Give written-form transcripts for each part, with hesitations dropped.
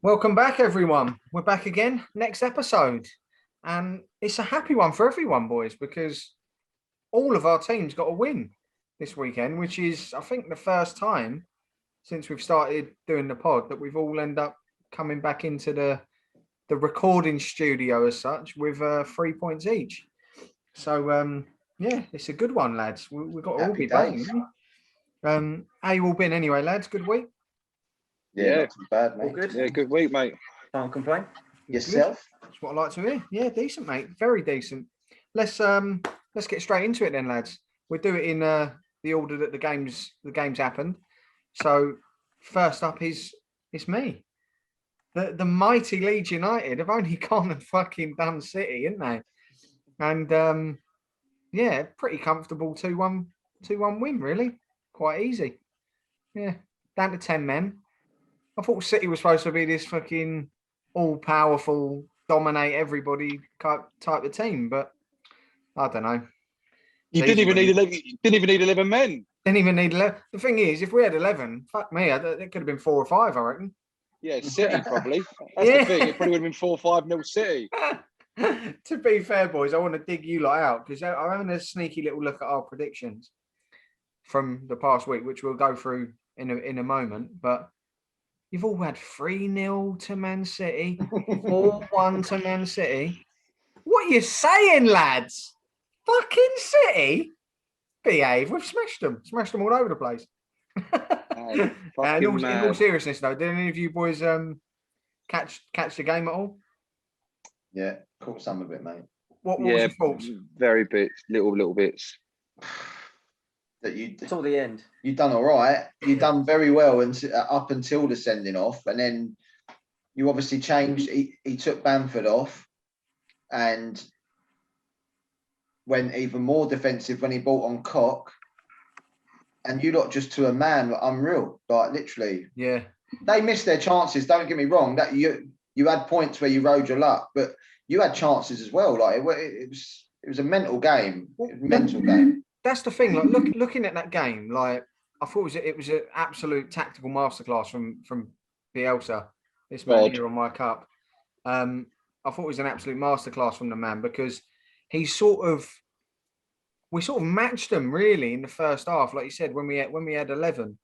Welcome back, everyone. We're back again, next episode. And it's a happy one for everyone, boys, because all of our teams got a win this weekend, which is, I think, the first time since we've started doing the pod that we've all end up coming back into the recording studio as such with 3 points each. So, yeah, it's a good one, lads. We've got to all Happy be days. buzzing. How you all been anyway, lads? Good week? Yeah, not too bad, mate. All good? Yeah, good week, mate. Can't complain. Yourself? That's what I like to hear. Yeah, decent, mate. Very decent. Let's get straight into it then, lads. We'll do it in the order that the games happened. So first up is it's me. The mighty Leeds United have only gone and fucking done City, haven't they? And yeah, pretty comfortable 2-1 win, really. Quite easy. Yeah. Down to 10 men. I thought City was supposed to be this fucking all-powerful, dominate everybody type of team, but I don't know. You didn't even need 11 men. Didn't even need 11. The thing is, if we had 11, fuck me, it could have been 4 or 5, I reckon. Yeah, City probably. That's the thing. It probably would have been 4-5-0 City. To be fair, boys, I want to dig you lot out because I'm having a sneaky little look at our predictions from the past week, which we'll go through in a moment, but you've all had 3-0 to Man City, 4-1 to Man City. What are you saying, lads? Fucking City? Behave. We've smashed them all over the place. In all seriousness, though, did any of you boys catch the game at all? Yeah, caught some of it, mate. What was your thoughts? Very bits, little bits. It's all the end. You done all right. You done very well up until the sending off, and then you obviously changed. He took Bamford off, and went even more defensive when he brought on Cock. And you lot just to a man, unreal, like literally. Yeah, they missed their chances. Don't get me wrong. That you had points where you rode your luck, but you had chances as well. Like it was a mental game. Mental game. That's the thing. Like looking at that game, like I thought it was an absolute tactical masterclass from Bielsa. This man here on my cup. I thought it was an absolute masterclass from the man because we sort of matched them really in the first half. Like you said, when we had 11,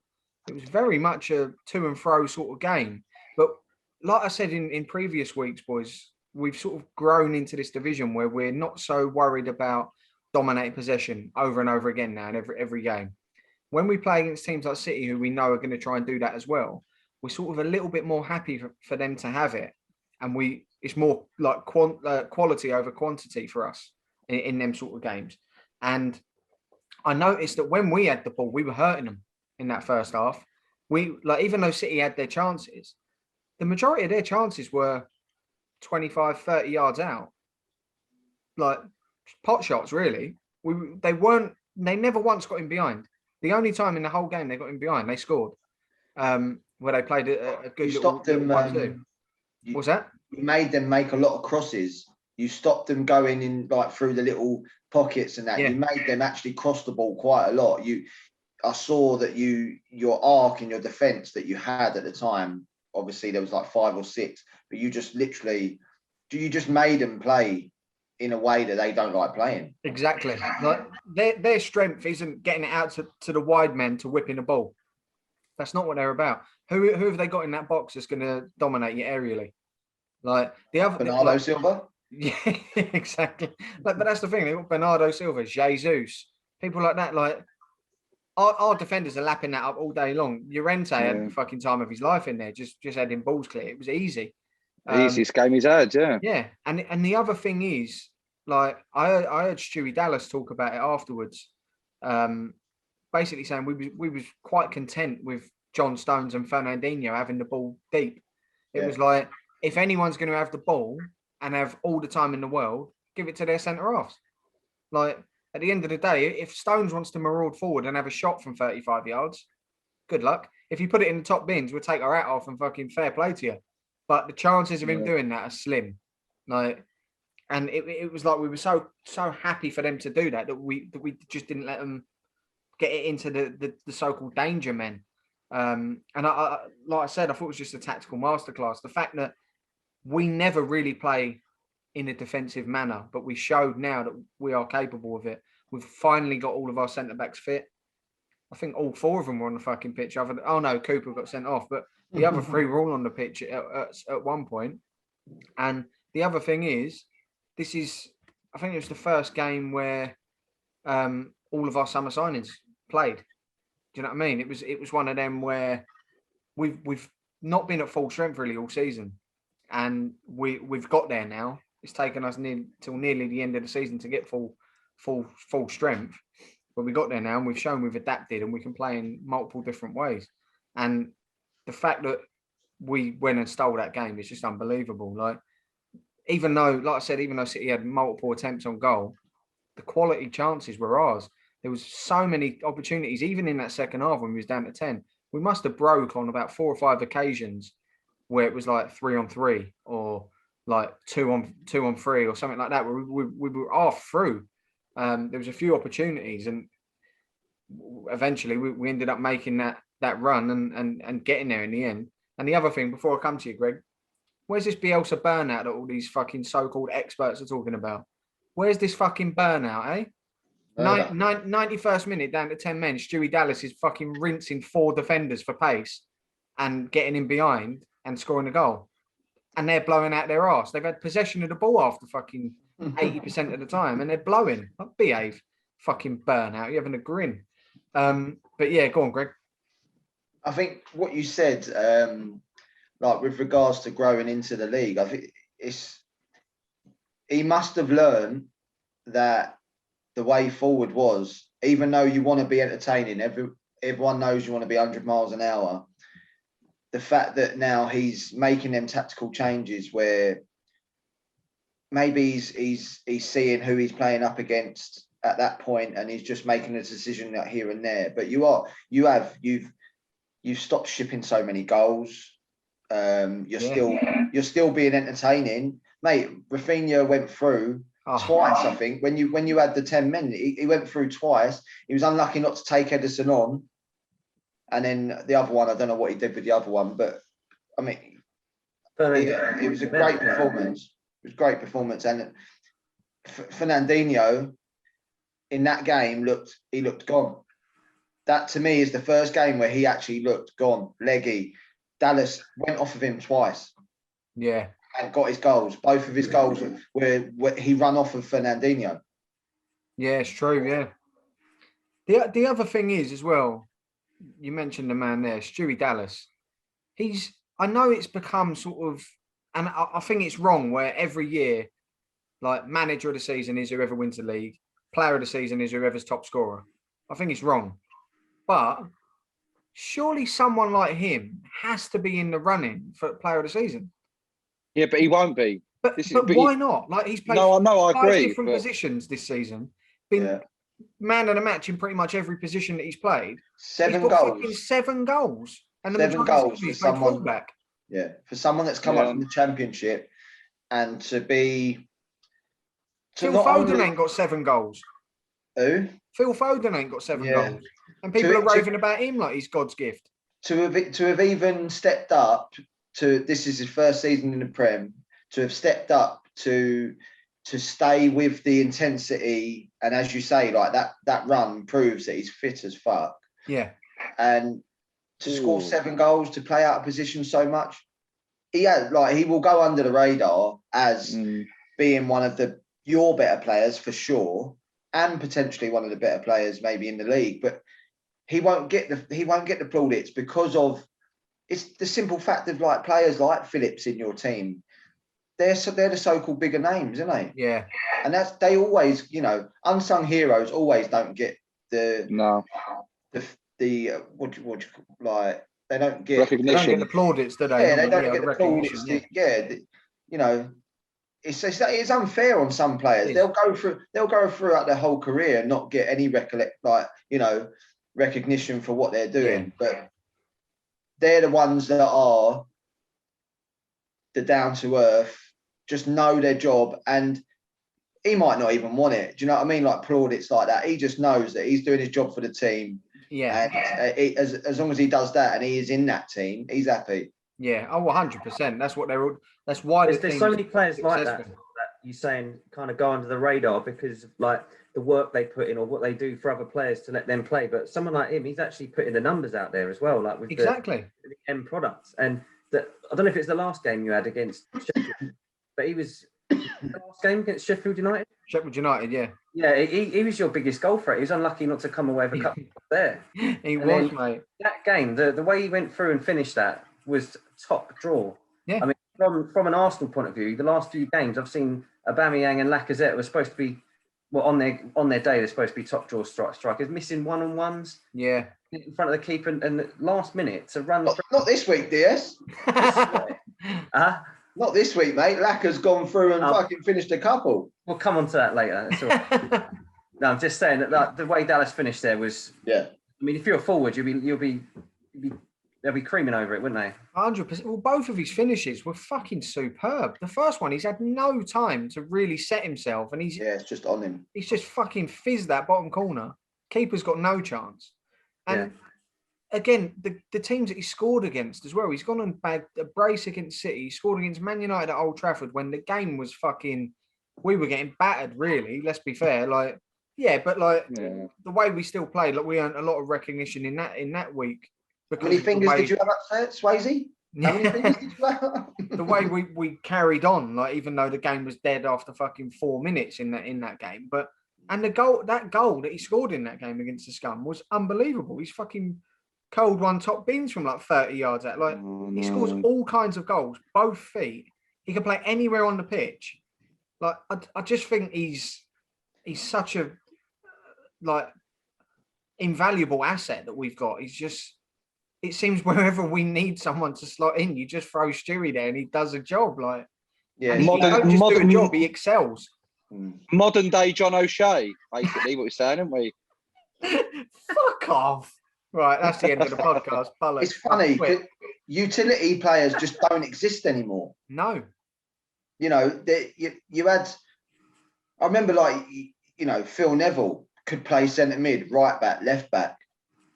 it was very much a to and fro sort of game. But like I said in previous weeks, boys, we've sort of grown into this division where we're not so worried about dominating possession over and over again now in every game. When we play against teams like City, who we know are going to try and do that as well, we're sort of a little bit more happy for them to have it, and it's more like quality over quantity for us in them sort of games. And I noticed that when we had the ball, we were hurting them in that first half. Even though City had their chances, the majority of their chances were 25, 30 yards out. Like pot shots, really. They never once got in behind. The only time in the whole game they got in behind, they scored. Where they played a good little 1-2. What's that? You made them make a lot of crosses. You stopped them going in like through the little pockets and that. Yeah. You made them actually cross the ball quite a lot. I saw that your arc in your defence that you had at the time, obviously there was like 5 or 6, but you just made them play in a way that they don't like playing. Exactly. Like their strength isn't getting it out to the wide men to whipping the ball. That's not what they're about. Who have they got in that box that's going to dominate you aerially? Like the other Bernardo Silva. Yeah, exactly. But that's the thing. They got Bernardo Silva, Jesus, people like that. Like our defenders are lapping that up all day long. Llorente had the fucking time of his life in there, just heading balls clear. It was easy. Easiest game he's had, yeah. Yeah, and the other thing is, like I heard Stewie Dallas talk about it afterwards, basically saying we was quite content with John Stones and Fernandinho having the ball deep. It was like, if anyone's going to have the ball and have all the time in the world, give it to their centre-halves. Like, at the end of the day, if Stones wants to maraud forward and have a shot from 35 yards, good luck. If you put it in the top bins, we'll take our hat off and fucking fair play to you. But the chances of him doing that are slim. Like, and it was like we were so happy for them to do that we just didn't let them get it into the so-called danger men. And like I said, I thought it was just a tactical masterclass. The fact that we never really play in a defensive manner, but we showed now that we are capable of it. We've finally got all of our centre backs fit. I think all 4 of them were on the fucking pitch. Oh no, Cooper got sent off, but the other 3 were all on the pitch at one point. And the other thing is, I think it was the first game where all of our summer signings played. Do you know what I mean? It was one of them where we've not been at full strength really all season, and we've got there now. It's taken us till nearly the end of the season to get full strength, but we got there now, and we've shown we've adapted and we can play in multiple different ways. And the fact that we went and stole that game is just unbelievable. Like I said, even though City had multiple attempts on goal, the quality chances were ours. There was so many opportunities, even in that second half when we was down to 10. We must have broke on about 4 or 5 occasions where it was like 3-on-3 or like 2-on-3 or something like that, where we were half through. There was a few opportunities, and eventually we ended up making that run and getting there in the end. And the other thing, before I come to you, Greg, where's this Bielsa burnout that all these fucking so-called experts are talking about? Where's this fucking burnout, eh? 91st minute, down to 10 men, Stewie Dallas is fucking rinsing 4 defenders for pace and getting in behind and scoring a goal. And they're blowing out their arse. They've had possession of the ball after fucking 80% of the time, and they're blowing. Behave. Fucking burnout. You're having a grin. But yeah, go on, Greg. I think what you said, like with regards to growing into the league, I think he must have learned that the way forward was, even though you want to be entertaining, everyone knows you want to be 100 miles an hour. The fact that now he's making them tactical changes where maybe he's seeing who he's playing up against at that point, and he's just making a decision here and there. But you've stopped shipping so many goals. You're still being entertaining, mate. Rafinha went through twice, I think. When you had the 10 men, he went through twice. He was unlucky not to take Edison on, and then the other one, I don't know what he did with the other one, but I mean, it was a great performance. It was a great performance, and Fernandinho in that game looked gone. That to me is the first game where he actually looked gone, leggy. Dallas went off of him twice. Yeah. And got his goals. Both of his goals where he ran off of Fernandinho. Yeah, it's true, yeah. The other thing is as well, you mentioned the man there, Stewie Dallas. I know it's become sort of, and I think it's wrong where every year, like manager of the season is whoever wins the league, player of the season is whoever's top scorer. I think it's wrong. But surely someone like him has to be in the running for player of the season. Yeah, but he won't be. But why not? Like he's played I 5 agree, different positions this season. Been man of the match in pretty much every position that he's played. 7 he's got goals. Fucking 7 goals. And the 7 goals for someone. Fullback. Yeah, for someone that's come up from the Championship and to be. Phil Foden ain't got 7 goals. Who? Phil Foden ain't got 7 goals. And people are raving about him like he's God's gift. To have even stepped up to, this is his first season in the Prem, to have stepped up to stay with the intensity, and as you say, like that run proves that he's fit as fuck. Yeah. And to score 7 goals, to play out of position so much, he will go under the radar as being one of your better players for sure, and potentially one of the better players maybe in the league, but he won't get the plaudits because of it's the simple fact of like players like Phillips in your team. They're the so-called bigger names, aren't they? Yeah. And they always, unsung heroes always don't get the what you like, they don't get recognition. They don't get the plaudits, do they? Yeah, they don't get the plaudits. It's unfair on some players. They'll go throughout their whole career and not get any recognition for what they're doing, but they're the ones that are the down to earth, just know their job, and he might not even want it. Do you know what I mean? Like plaudits like that. He just knows that he's doing his job for the team. Yeah. And as long as he does that and he is in that team, he's happy. Yeah. Oh, 100%. That's what they're all. That's why there's so many players like that you're saying kind of go under the radar because of like the work they put in or what they do for other players to let them play. But someone like him, he's actually putting the numbers out there as well, like with the end products. And I don't know if it's the last game you had against Sheffield, but he was the last game against Sheffield United. Sheffield United, yeah. Yeah, he was your biggest goal threat. He was unlucky not to come away with a couple there. He was, mate. That game, the way he went through and finished that was top draw. Yeah. I mean, from an Arsenal point of view, the last few games I've seen Aubameyang and Lacazette were supposed to be, well, on their day they're supposed to be top draw strikers, missing one-on-ones. Yeah. In front of the keeper and the last minute to run. Not this week, DS. Not this week, mate. Lacker's gone through and fucking finished a couple. We'll come on to that later. That's all right. No, I'm just saying that the way Dallas finished there was. Yeah. I mean, if you're a forward, they'll be creaming over it, wouldn't they? 100%. Well, both of his finishes were fucking superb. The first one, he's had no time to really set himself, and it's just on him. He's just fucking fizzed that bottom corner. Keeper's got no chance. And again, the teams that he scored against as well. He's gone and bagged a brace against City. He scored against Man United at Old Trafford when the game was fucking. We were getting battered, really. Let's be fair. The way we still played, like we earned a lot of recognition in that week. How many fingers did you have upset, Swayze? How many fingers did you have? The way we carried on, like even though the game was dead after fucking 4 minutes in that game, and that goal that he scored in that game against the Scum was unbelievable. He's fucking cold one top bins from like 30 yards out. Like he scores all kinds of goals, both feet. He can play anywhere on the pitch. Like I just think he's such a like invaluable asset that we've got. He's just. It seems wherever we need someone to slot in, you just throw Stewie there and he does a job. Like, and he don't just do a job, he excels. Modern day John O'Shea, basically, what we're saying, aren't we? Fuck off. Right, that's the end of the podcast. It's funny, utility players just don't exist anymore. No. You know, you had, I remember Phil Neville could play centre mid, right back, left back.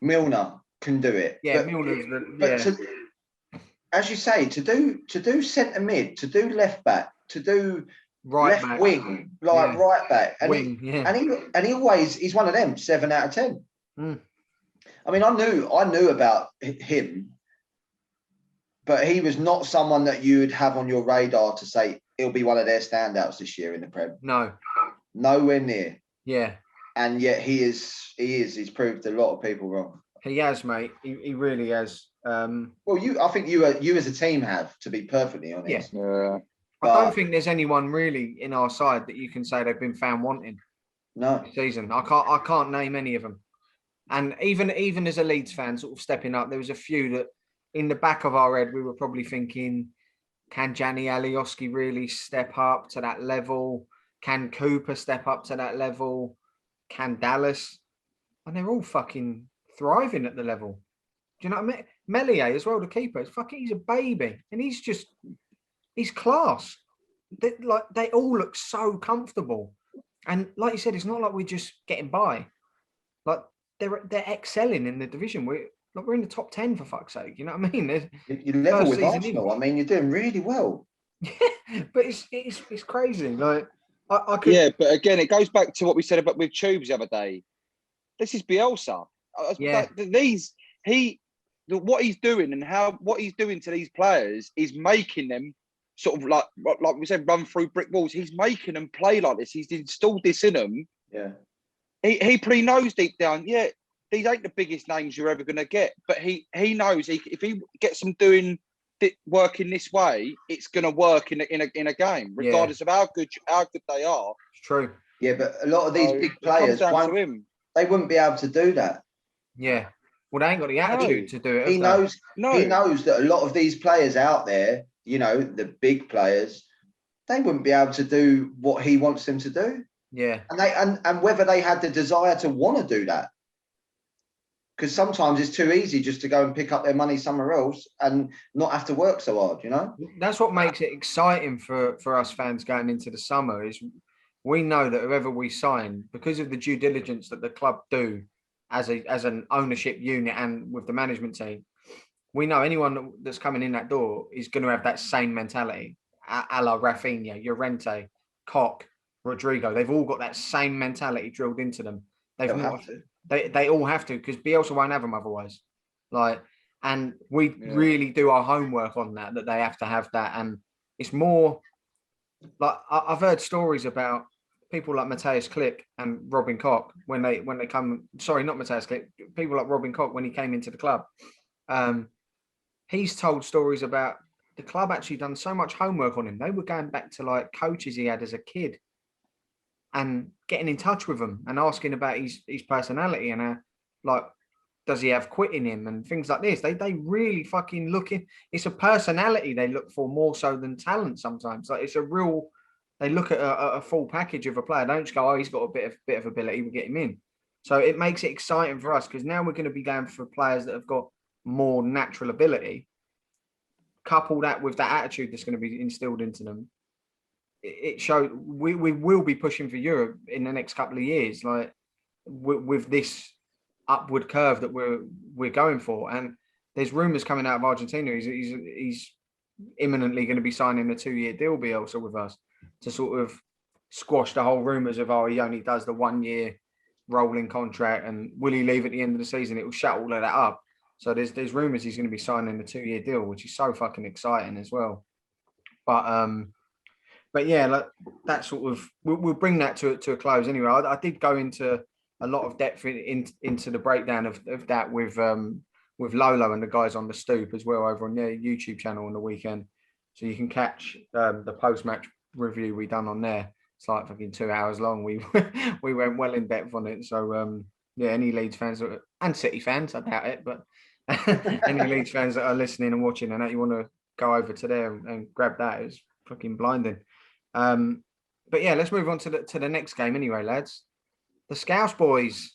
Milner can do it. Yeah, as you say, to do centre mid, to do left back, to do left back. Wing, right back, and he's one of them 7 out of 10. I mean, I knew about him, but he was not someone that you would have on your radar to say he'll be one of their standouts this year in the Prem. No, nowhere near. Yeah, and yet he is. He's proved a lot of people wrong. He has, mate. He really has. Well, I think you as a team have, to be perfectly honest. Yeah. I don't think there's anyone really in our side that you can say they've been found wanting. No. This season. I can't name any of them. And even as a Leeds fan, sort of stepping up, there was a few that in the back of our head we were probably thinking, can Gianni Alioski really step up to that level? Can Cooper step up to that level? Can Dallas? And they're all fucking thriving at the level. Do you know what I mean? Melier as well, the keeper. He's a baby, and he's class. They all look so comfortable, and like you said, it's not like we're just getting by. Like they're excelling in the division. We're in the top 10 for fuck's sake. You know what I mean? You're level with Arsenal. I mean, you're doing really well. Yeah, but it's crazy. Like I could. Yeah, but again, it goes back to what we said about with Tubes the other day. This is Bielsa. Yeah. What he's doing and what he's doing to these players is making them sort of like we said, run through brick walls. He's making them play like this. He's installed this in them. Yeah. He pretty knows deep down. Yeah, these ain't the biggest names you're ever going to get, but he knows if he gets them working this way, it's going to work in a game, regardless of how good they are. It's true. Yeah, but a lot of these big players they wouldn't be able to do that. Yeah. Well, they ain't got the attitude to do it. He knows that a lot of these players out there, the big players, they wouldn't be able to do what he wants them to do. Yeah. And whether they had the desire to want to do that. Because sometimes it's too easy just to go and pick up their money somewhere else and not have to work so hard, That's what makes it exciting for us fans going into the summer is we know that whoever we sign, because of the due diligence that the club do, as an ownership unit and with the management team, we know anyone that's coming in that door is going to have that same mentality, a la Rafinha, Llorente, Koch, Rodrigo. They've all got that same mentality drilled into them. They all have to, because Bielsa won't have them otherwise. Like, and we really do our homework on that they have to have that. And it's more like I've heard stories about people like Matthias Klick and Robin Koch when they come. Sorry, not Matthias Klick. People like Robin Koch when he came into the club. He's told stories about the club actually done so much homework on him. They were going back to like coaches he had as a kid and getting in touch with him and asking about his personality and like, does he have quit in him and things like this. They really fucking it's a personality they look for more so than talent sometimes. Like, it's a real, they look at a full package of a player. Don't just go, oh, he's got a bit of ability, we'll get him in. So it makes it exciting for us, because now we're going to be going for players that have got more natural ability. Couple that with that attitude that's going to be instilled into them. It shows we will be pushing for Europe in the next couple of years, like with this upward curve that we're going for. And there's rumours coming out of Argentina. He's imminently going to be signing a 2-year deal, Bielsa, with us, to sort of squash the whole rumours of, oh, he only does the 1-year rolling contract and will he leave at the end of the season? It will shut all of that up. So there's rumours he's going to be signing a 2-year deal, which is so fucking exciting as well. But yeah, like, that sort of, we'll bring that to a close anyway. I did go into a lot of depth into the breakdown of that with Lolo and the guys on the Stoop as well over on their YouTube channel on the weekend. So you can catch the post-match review we done on there. It's like fucking 2 hours long. We went well in depth on it. So yeah, any Leeds fans and City fans, I doubt it, but any Leeds fans that are listening and watching and that you want to go over to there and grab that, is fucking blinding. But yeah, let's move on to the next game anyway, lads. The Scouse boys,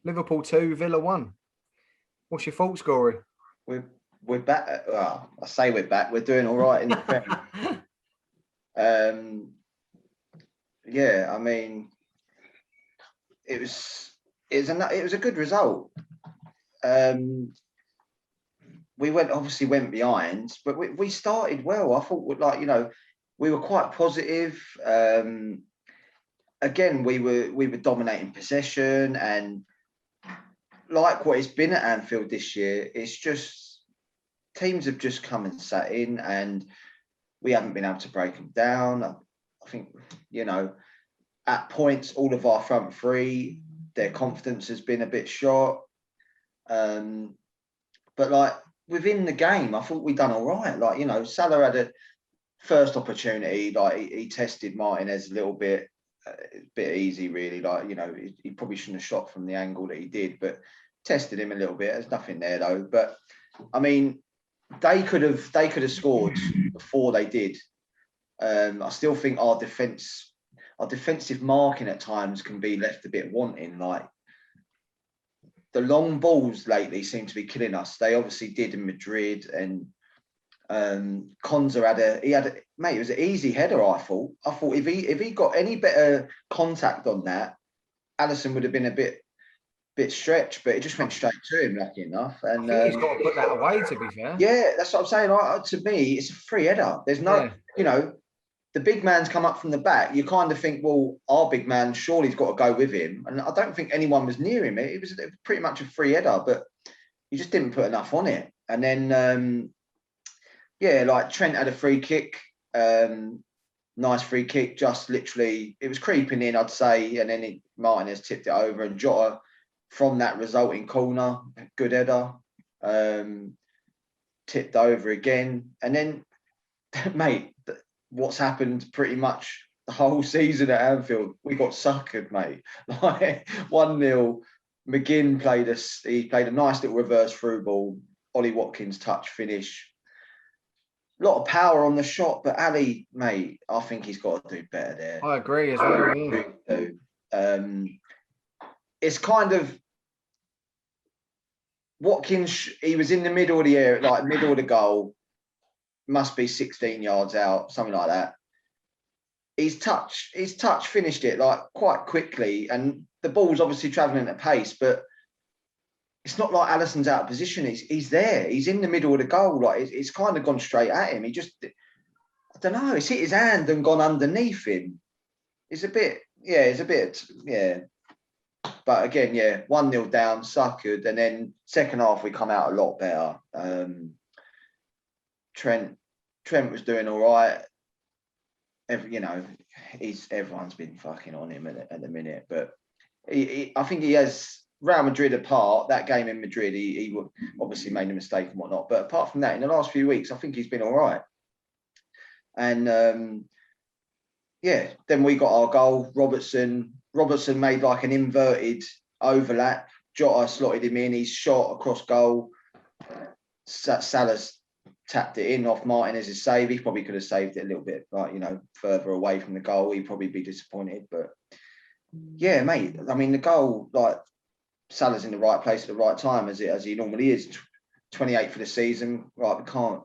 Liverpool 2, Villa 1. What's your thoughts, Gory? We're back. Well, I say we're back. We're doing all right in the Prem. Yeah, I mean, it was a good result. We obviously went behind, but we started well. I thought, like, we were quite positive. Again, we were dominating possession, and like what it's been at Anfield this year, it's just teams have just come and sat in, and we haven't been able to break them down. I think, at points, all of our front three, their confidence has been a bit short. But like within the game, I thought we'd done all right. Like, Salah had a first opportunity, like he tested Martinez a little bit. A bit easy, really. Like, he probably shouldn't have shot from the angle that he did, but tested him a little bit. There's nothing there though. But I mean, they could have scored before they did. I still think our defensive marking at times can be left a bit wanting. Like, the long balls lately seem to be killing us. They obviously did in Madrid, and Konza it was an easy header. I thought if he got any better contact on that, Alisson would have been a bit stretched, but it just went straight to him, lucky enough. And I think he's got to put that away, to be fair. Yeah, that's what I'm saying. To me, it's a free header. There's no, the big man's come up from the back. You kind of think, well, our big man surely's got to go with him, and I don't think anyone was near him. It was pretty much a free header, but he just didn't put enough on it. And then like Trent had a free kick, nice free kick, just literally, it was creeping in, I'd say, and then Martinez tipped it over, and Jota, from that resulting corner, good header, tipped over again. And then, mate, what's happened pretty much the whole season at Anfield, we got suckered, mate. Like 1-0, McGinn played a nice little reverse through ball, Ollie Watkins touch finish. A lot of power on the shot, but Ali, mate, I think he's got to do better there. I agree as well. It's kind of Watkins. He was in the middle of the area, like middle of the goal, must be 16 yards out, something like that. His touch finished it like quite quickly, and the ball's obviously travelling at pace, but it's not like Alisson's out of position. He's there. He's in the middle of the goal. Like it's kind of gone straight at him. He just, I don't know. It's hit his hand and gone underneath him. It's a bit. But again, 1-0 down, suckered, and then second half we come out a lot better. Trent was doing all right. Everyone's been fucking on him at the minute, but I think he has Real Madrid apart. That game in Madrid, he obviously made a mistake and whatnot. But apart from that, in the last few weeks, I think he's been all right. And then we got our goal. Robertson made like an inverted overlap. Jota slotted him in. He's shot across goal. Salah's tapped it in off Martinez's save. He probably could have saved it a little bit, further away from the goal. He'd probably be disappointed. But yeah, mate. I mean, the goal, like Salah's in the right place at the right time, as he normally is. 28 for the season. Right, we can't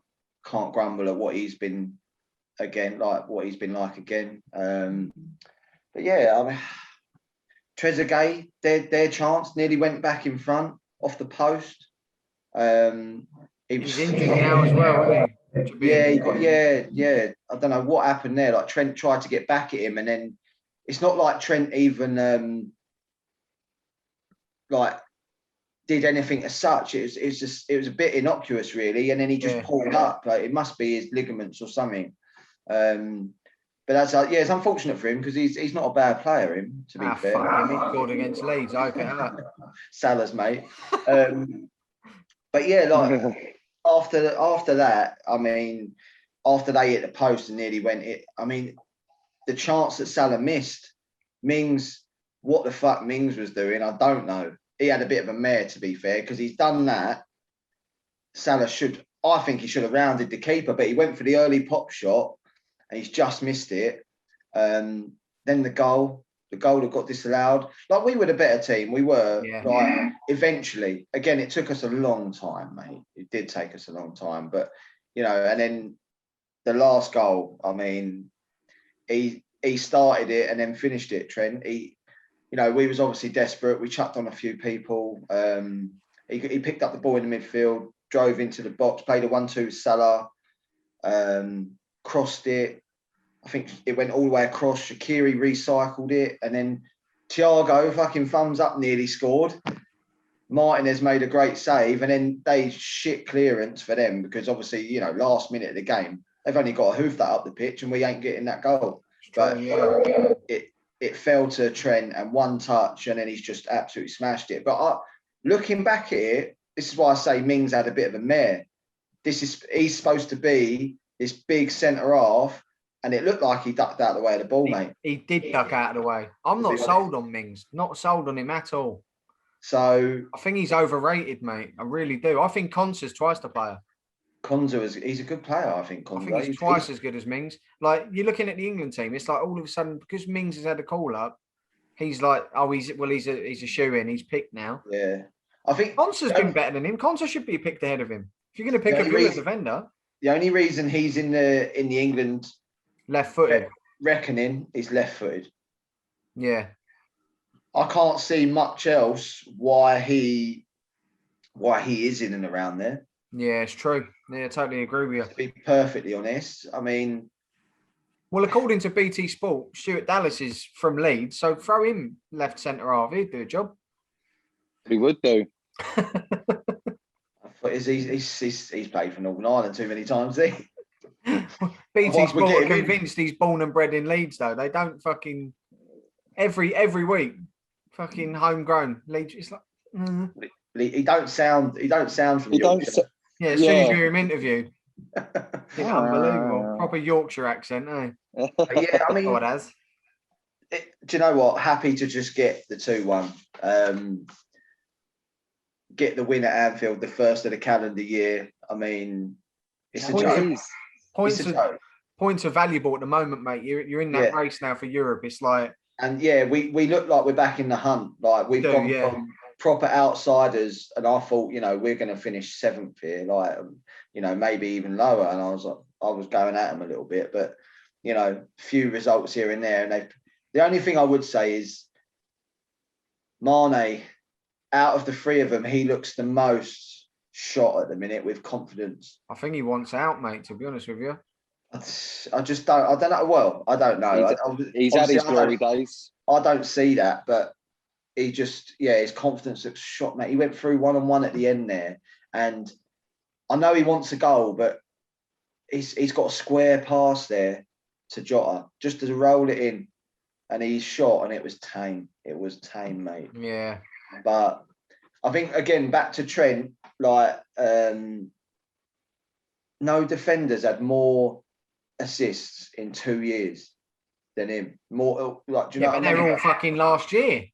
grumble at what he's been again. But yeah, I mean, Trezeguet, their chance nearly went back in front off the post. He's injured now as well, isn't he? I don't know what happened there. Like Trent tried to get back at him, and then it's not like Trent even did anything as such. It was a bit innocuous, really, and then he just pulled up. Like it must be his ligaments or something. But that's it's unfortunate for him because he's not a bad player. Him, to be fair, he scored against Leeds. I hope it hurt. Salah's mate. But yeah, after that, I mean, after they hit the post and nearly went it. I mean, the chance that Salah missed, Mings. What the fuck Mings was doing, I don't know. He had a bit of a mare, to be fair, because he's done that. Salah I think he should have rounded the keeper, but he went for the early pop shot and he's just missed it. Then the goal that got disallowed. Like, we were the better team. We were. Like, eventually. Again, it took us a long time, mate. It did take us a long time. But, and then the last goal, I mean, he started it and then finished it, Trent. We was obviously desperate. We chucked on a few people. He picked up the ball in the midfield, drove into the box, played a 1-2 with Salah, crossed it. I think it went all the way across. Shaqiri recycled it. And then Thiago, fucking thumbs up, nearly scored. Martinez made a great save. And then they shit clearance for them because obviously, last minute of the game, they've only got to hoof that up the pitch and we ain't getting that goal. But it fell to Trent and one touch and then he's just absolutely smashed it. But looking back at it, this is why I say Mings had a bit of a mare. He's supposed to be this big centre half, and it looked like he ducked out of the way of the ball, mate. He did duck out of the way. I'm not sold on Mings. Not sold on him at all. So I think he's overrated, mate. I really do. I think Konsa's twice the player. He's a good player, I think. I think he's twice as good as Mings. Like, you're looking at the England team, it's like all of a sudden, because Mings has had a call up, he's like, he's a shoe-in. He's picked now. Yeah. I think Konsa's been better than him. Konsa should be picked ahead of him. If you're going to pick a good defender. The only reason he's in the England left-footed reckoning is left-footed. Yeah. I can't see much else why he is in and around there. Yeah, it's true. Yeah, I totally agree with you. To be perfectly honest, I mean... Well, according to BT Sport, Stuart Dallas is from Leeds, so throw him left centre half. He'd do a job. He would do. He's played for Northern Ireland too many times, BT Sport are convinced he's born and bred in Leeds, though. They don't fucking... Every week, fucking homegrown. Leeds, it's like... He don't sound from Yorkshire. Yeah, as soon as you hear him interviewed. Unbelievable. Proper Yorkshire accent, eh? Yeah, I mean... God has. Do you know what? Happy to just get the 2-1. Get the win at Anfield, the first of the calendar year. I mean, it's a joke. Points are valuable at the moment, mate. You're in that race now for Europe. It's like... And yeah, we look like we're back in the hunt. Like we've gone from proper outsiders, and I thought, we're going to finish 7th here, like, maybe even lower. And I was going at them a little bit, but few results here and there. And the only thing I would say is Mane out of the three of them, he looks the most shot at the minute with confidence. I think he wants out, mate, to be honest with you. I just don't. I don't know. Well, I don't know. He's had his glory days. I don't see that, but he just, his confidence looks shot, mate. He went through 1-on-1 at the end there, and I know he wants a goal, but he's got a square pass there to Jota just to roll it in, and he's shot, and it was tame. It was tame, mate. Yeah. But I think again back to Trent, like no defenders had more assists in 2 years than him. More like, do you know? But they're all fucking last year.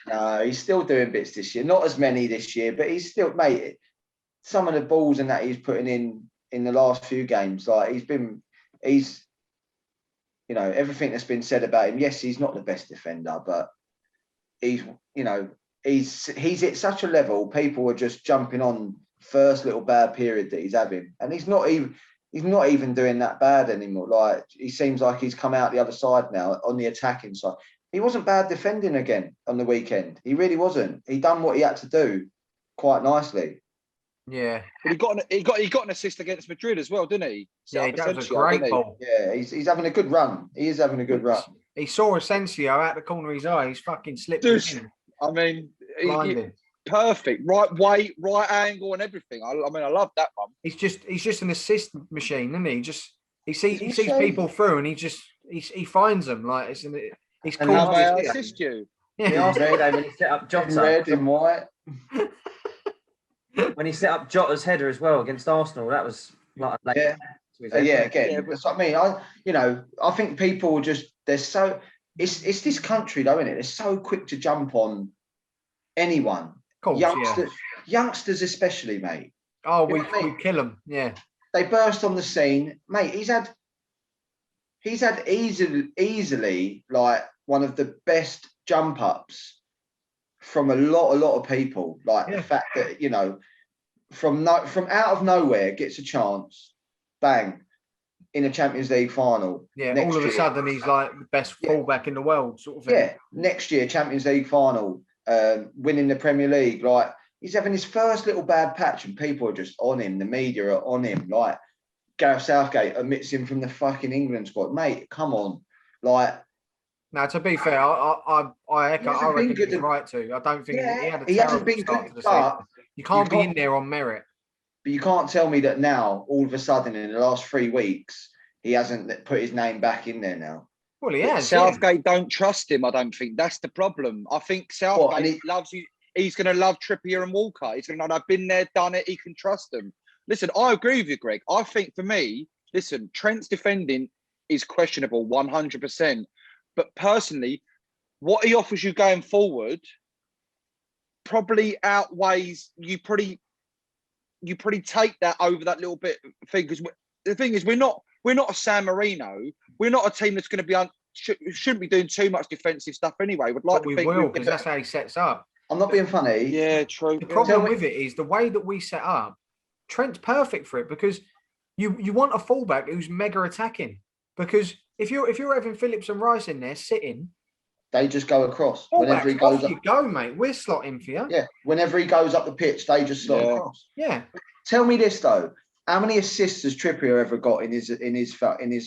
No, he's still doing bits this year. Not as many this year, but he's still, mate. Some of the balls and that he's putting in the last few games, like he's, you know, everything that's been said about him. Yes, he's not the best defender, but he's, you know, he's at such a level. People are just jumping on first little bad period that he's having, and he's not even doing that bad anymore. Like, he seems like he's come out the other side now on the attacking side. He wasn't bad defending again on the weekend. He really wasn't. He done what he had to do quite nicely. Yeah. But he got an assist against Madrid as well, didn't he? Yeah, that was a great ball. Yeah, he's having a good run. He is having a good run. He saw Asensio out the corner of his eye. He's fucking slipped in. I mean, perfect. Right weight, right angle, and everything. I mean, I love that one. He's just an assist machine, isn't he? He sees people through, and he finds them. Like, he's cool. How may I assist you? Yeah. He asked me when he set up Jota. In red, in white. When he set up Jota's header as well against Arsenal, that was like again, that's what I mean. I think people it's this country though, isn't it? They're so quick to jump on anyone. Course, youngsters especially, mate. Oh, we kill them. Yeah, they burst on the scene, mate. He's had easily like one of the best jump ups from a lot of people. Like the fact that, you know, from out of nowhere gets a chance, bang, in a Champions League final. Yeah, all of a sudden he's like the best fullback in the world, sort of thing. Yeah, next year Champions League final, winning the Premier League. Like, he's having his first little bad patch, and people are just on him. The media are on him. Like, Gareth Southgate omits him from the fucking England squad, mate. Come on, like. Now, to be fair, I reckon he's right too. I don't think he hasn't been good, but you can't be in there on merit. But you can't tell me that now, all of a sudden, in the last 3 weeks, he hasn't put his name back in there now. Well, he has. Southgate don't trust him, I don't think. That's the problem. I think Southgate loves you. He's going to love Trippier and Walker. He's going to know I've been there, done it. He can trust them. Listen, I agree with you, Greg. I think for me, listen, Trent's defending is questionable 100%. But personally, what he offers you going forward probably outweighs you. Pretty take that over that little bit thing, because the thing is, we're not a San Marino. We're not a team that's going to be shouldn't be doing too much defensive stuff anyway. We will, because that's how he sets up. I'm not being funny. Yeah, true. The problem with it is the way that we set up. Trent's perfect for it, because you want a fullback who's mega attacking. Because if you're having Phillips and Rice in there sitting, they just go across. Whenever he goes up, you go, mate. We're slotting for you. Yeah. Whenever he goes up the pitch, they just slot across. Yeah. Tell me this though: how many assists has Trippier ever got in his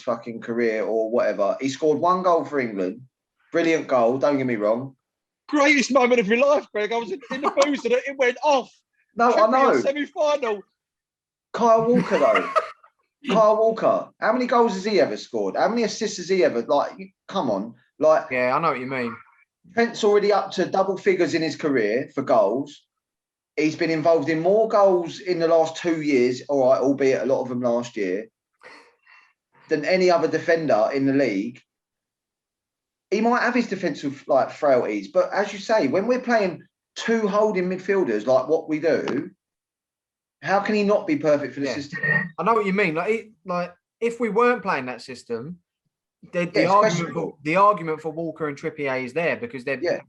fucking career or whatever? He scored 1 goal for England. Brilliant goal. Don't get me wrong. Greatest moment of your life, Greg. I was in the booth and it went off. No, Trippier, I know. Semi-final. Kyle Walker though. Kyle Walker, how many goals has he ever scored? How many assists has he ever, like, come on. Like, yeah, I know what you mean. Trent's already up to double figures in his career for goals. He's been involved in more goals in the last 2 years, all right, albeit a lot of them last year, than any other defender in the league. He might have his defensive like frailties, but as you say, when we're playing 2 holding midfielders like what we do, how can he not be perfect for the system? I know what you mean. Like if we weren't playing that system, the argument for Walker and Trippier is there, because they're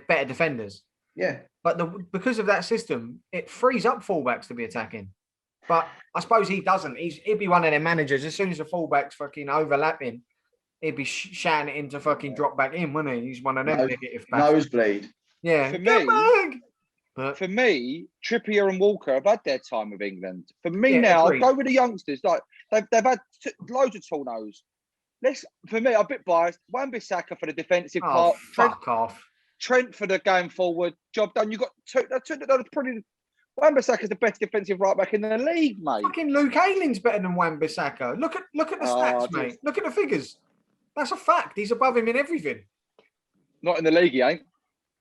better defenders. Yeah. But because of that system, it frees up fullbacks to be attacking. But I suppose he doesn't. He'd be one of their managers. As soon as the fullback's fucking overlapping, he'd be shouting it in to fucking drop back in, wouldn't he? He's one of them negative bats. Nosebleed. Yeah. For me, But for me, Trippier and Walker have had their time with England. For me now, I'll go with the youngsters. Like they've had loads of tornos. For me, I'm a bit biased. Wan-Bissaka for the defensive part. Fuck off. Trent for the going forward. Job done. You got two. That's pretty. Wan-Bissaka's the best defensive right back in the league, mate. Fucking Luke Ayling's better than Wan-Bissaka. Look at the stats, mate. Look at the figures. That's a fact. He's above him in everything. Not in the league, he ain't.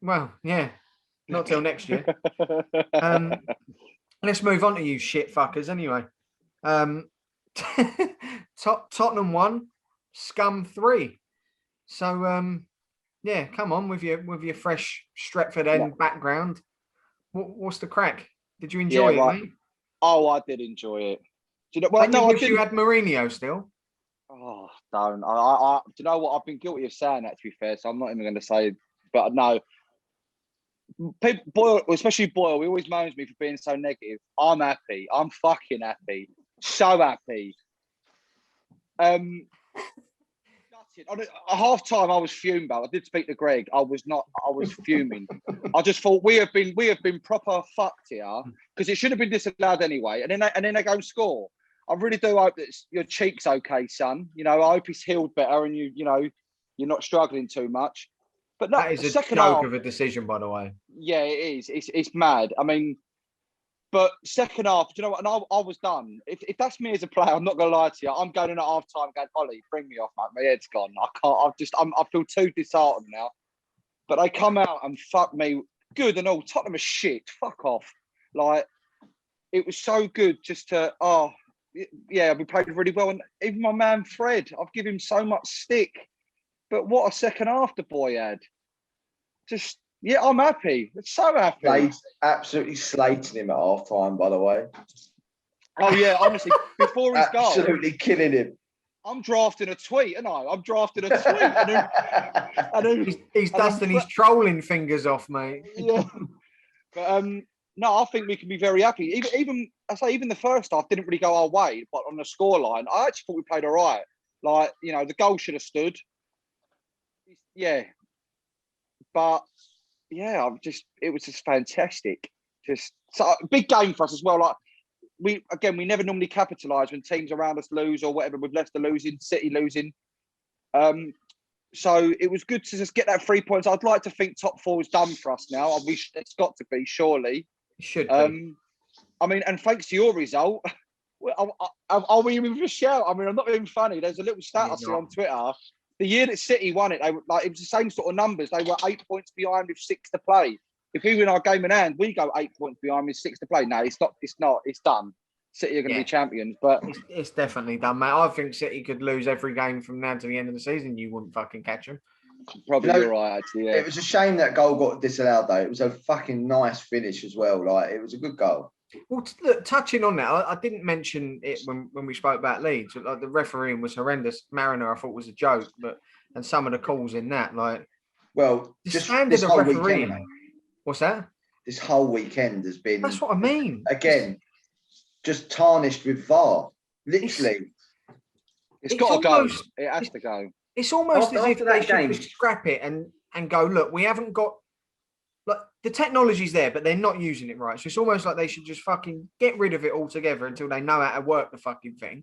Well, yeah. Not till next year. Let's move on to you shit fuckers anyway. Tottenham 1, Scum 3. So yeah, come on with your fresh Stretford End background. What's the crack? Did you enjoy it, mate? Oh, I did enjoy it. Do you know, well, no, I wish you had Mourinho still. Oh, don't. I do you know what? I've been guilty of saying that, to be fair, so I'm not even going to say, but no. People, Boyle, especially Boyle, he always moans me for being so negative. I'm happy. I'm fucking happy. So happy. At half time, I was fumed, but I did speak to Greg. I was fuming. I just thought we have been proper fucked here because it should have been disallowed anyway. And then they go and score. I really do hope that your cheek's okay, son. You know, I hope he's healed better and you know you're not struggling too much. But no, that is a joke of a decision, by the way. Yeah, it is. It's mad. I mean, but second half, do you know what? And I was done. If that's me as a player, I'm not gonna lie to you. I'm going in at half time, going, Ollie, bring me off, mate. My head's gone. I can't. I feel too disheartened now. But they come out and fuck me good and all. Tottenham is shit. Fuck off. Like it was so good just to yeah, we played really well. And even my man Fred, I've given him so much stick. But what a second half the boy had. Just, yeah, I'm happy. I'm so happy. Absolutely slating him at half time, by the way. Oh, yeah, honestly, before his goal. Absolutely killing him. I'm drafting a tweet, and I'm drafting a tweet. And then, he's dusting his trolling fingers off, mate. Yeah. But, no, I think we can be very happy. Even the first half didn't really go our way, but on the scoreline, I actually thought we played all right. Like, you know, the goal should have stood. Yeah. But yeah, it was just fantastic. Just so big game for us as well. Like we never normally capitalise when teams around us lose or whatever. With Leicester losing, City losing. So it was good to just get that 3 points. I'd like to think top four is done for us now. It's got to be, surely. It should be. I mean, and thanks to your result, I'll even just shout. I mean, I'm not being funny. There's a little stat I see on Twitter. The year that City won it, it was the same sort of numbers. They were 8 points behind with 6 to play. If we win our game in hand, we go 8 points behind with 6 to play. No, it's not. It's done. City are going to be champions, but it's definitely done, mate. I think City could lose every game from now to the end of the season. You wouldn't fucking catch them. Probably you're right, actually. Yeah. It was a shame that goal got disallowed, though. It was a fucking nice finish as well. Like it was a good goal. Well, look, touching on that, I didn't mention it when we spoke about Leeds. Like the refereeing was horrendous. Mariner, I thought was a joke, and some of the calls in that, like, well, just standard of refereeing. Weekend, what's that? This whole weekend has been. That's what I mean. Again, just tarnished with VAR. Literally, it's got to go. It has to go. It's almost as if they should just scrap it and go, look, we haven't got. Like the technology's there, but they're not using it right. So it's almost like they should just fucking get rid of it altogether until they know how to work the fucking thing,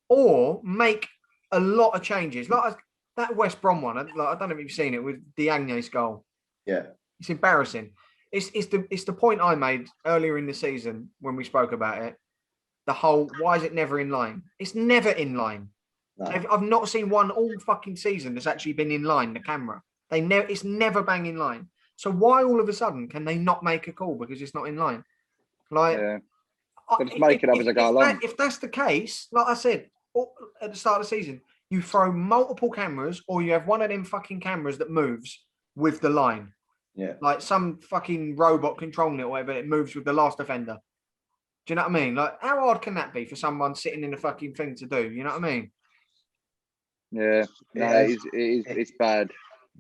or make a lot of changes. Like that West Brom one. I don't know if you've seen it with Diagne's goal. Yeah, it's embarrassing. It's the point I made earlier in the season when we spoke about it. The whole why is it never in line? It's never in line. No. I've not seen one all fucking season that's actually been in line. The camera, it's never bang in line. So why all of a sudden can they not make a call because it's not in line? Like, just make it up as I go along. If that's the case, like I said at the start of the season, you throw multiple cameras, or you have one of them fucking cameras that moves with the line. Yeah, like some fucking robot controlling it or whatever. It moves with the last offender. Do you know what I mean? Like, how hard can that be for someone sitting in the fucking thing to do? You know what I mean? Yeah, no, it's bad.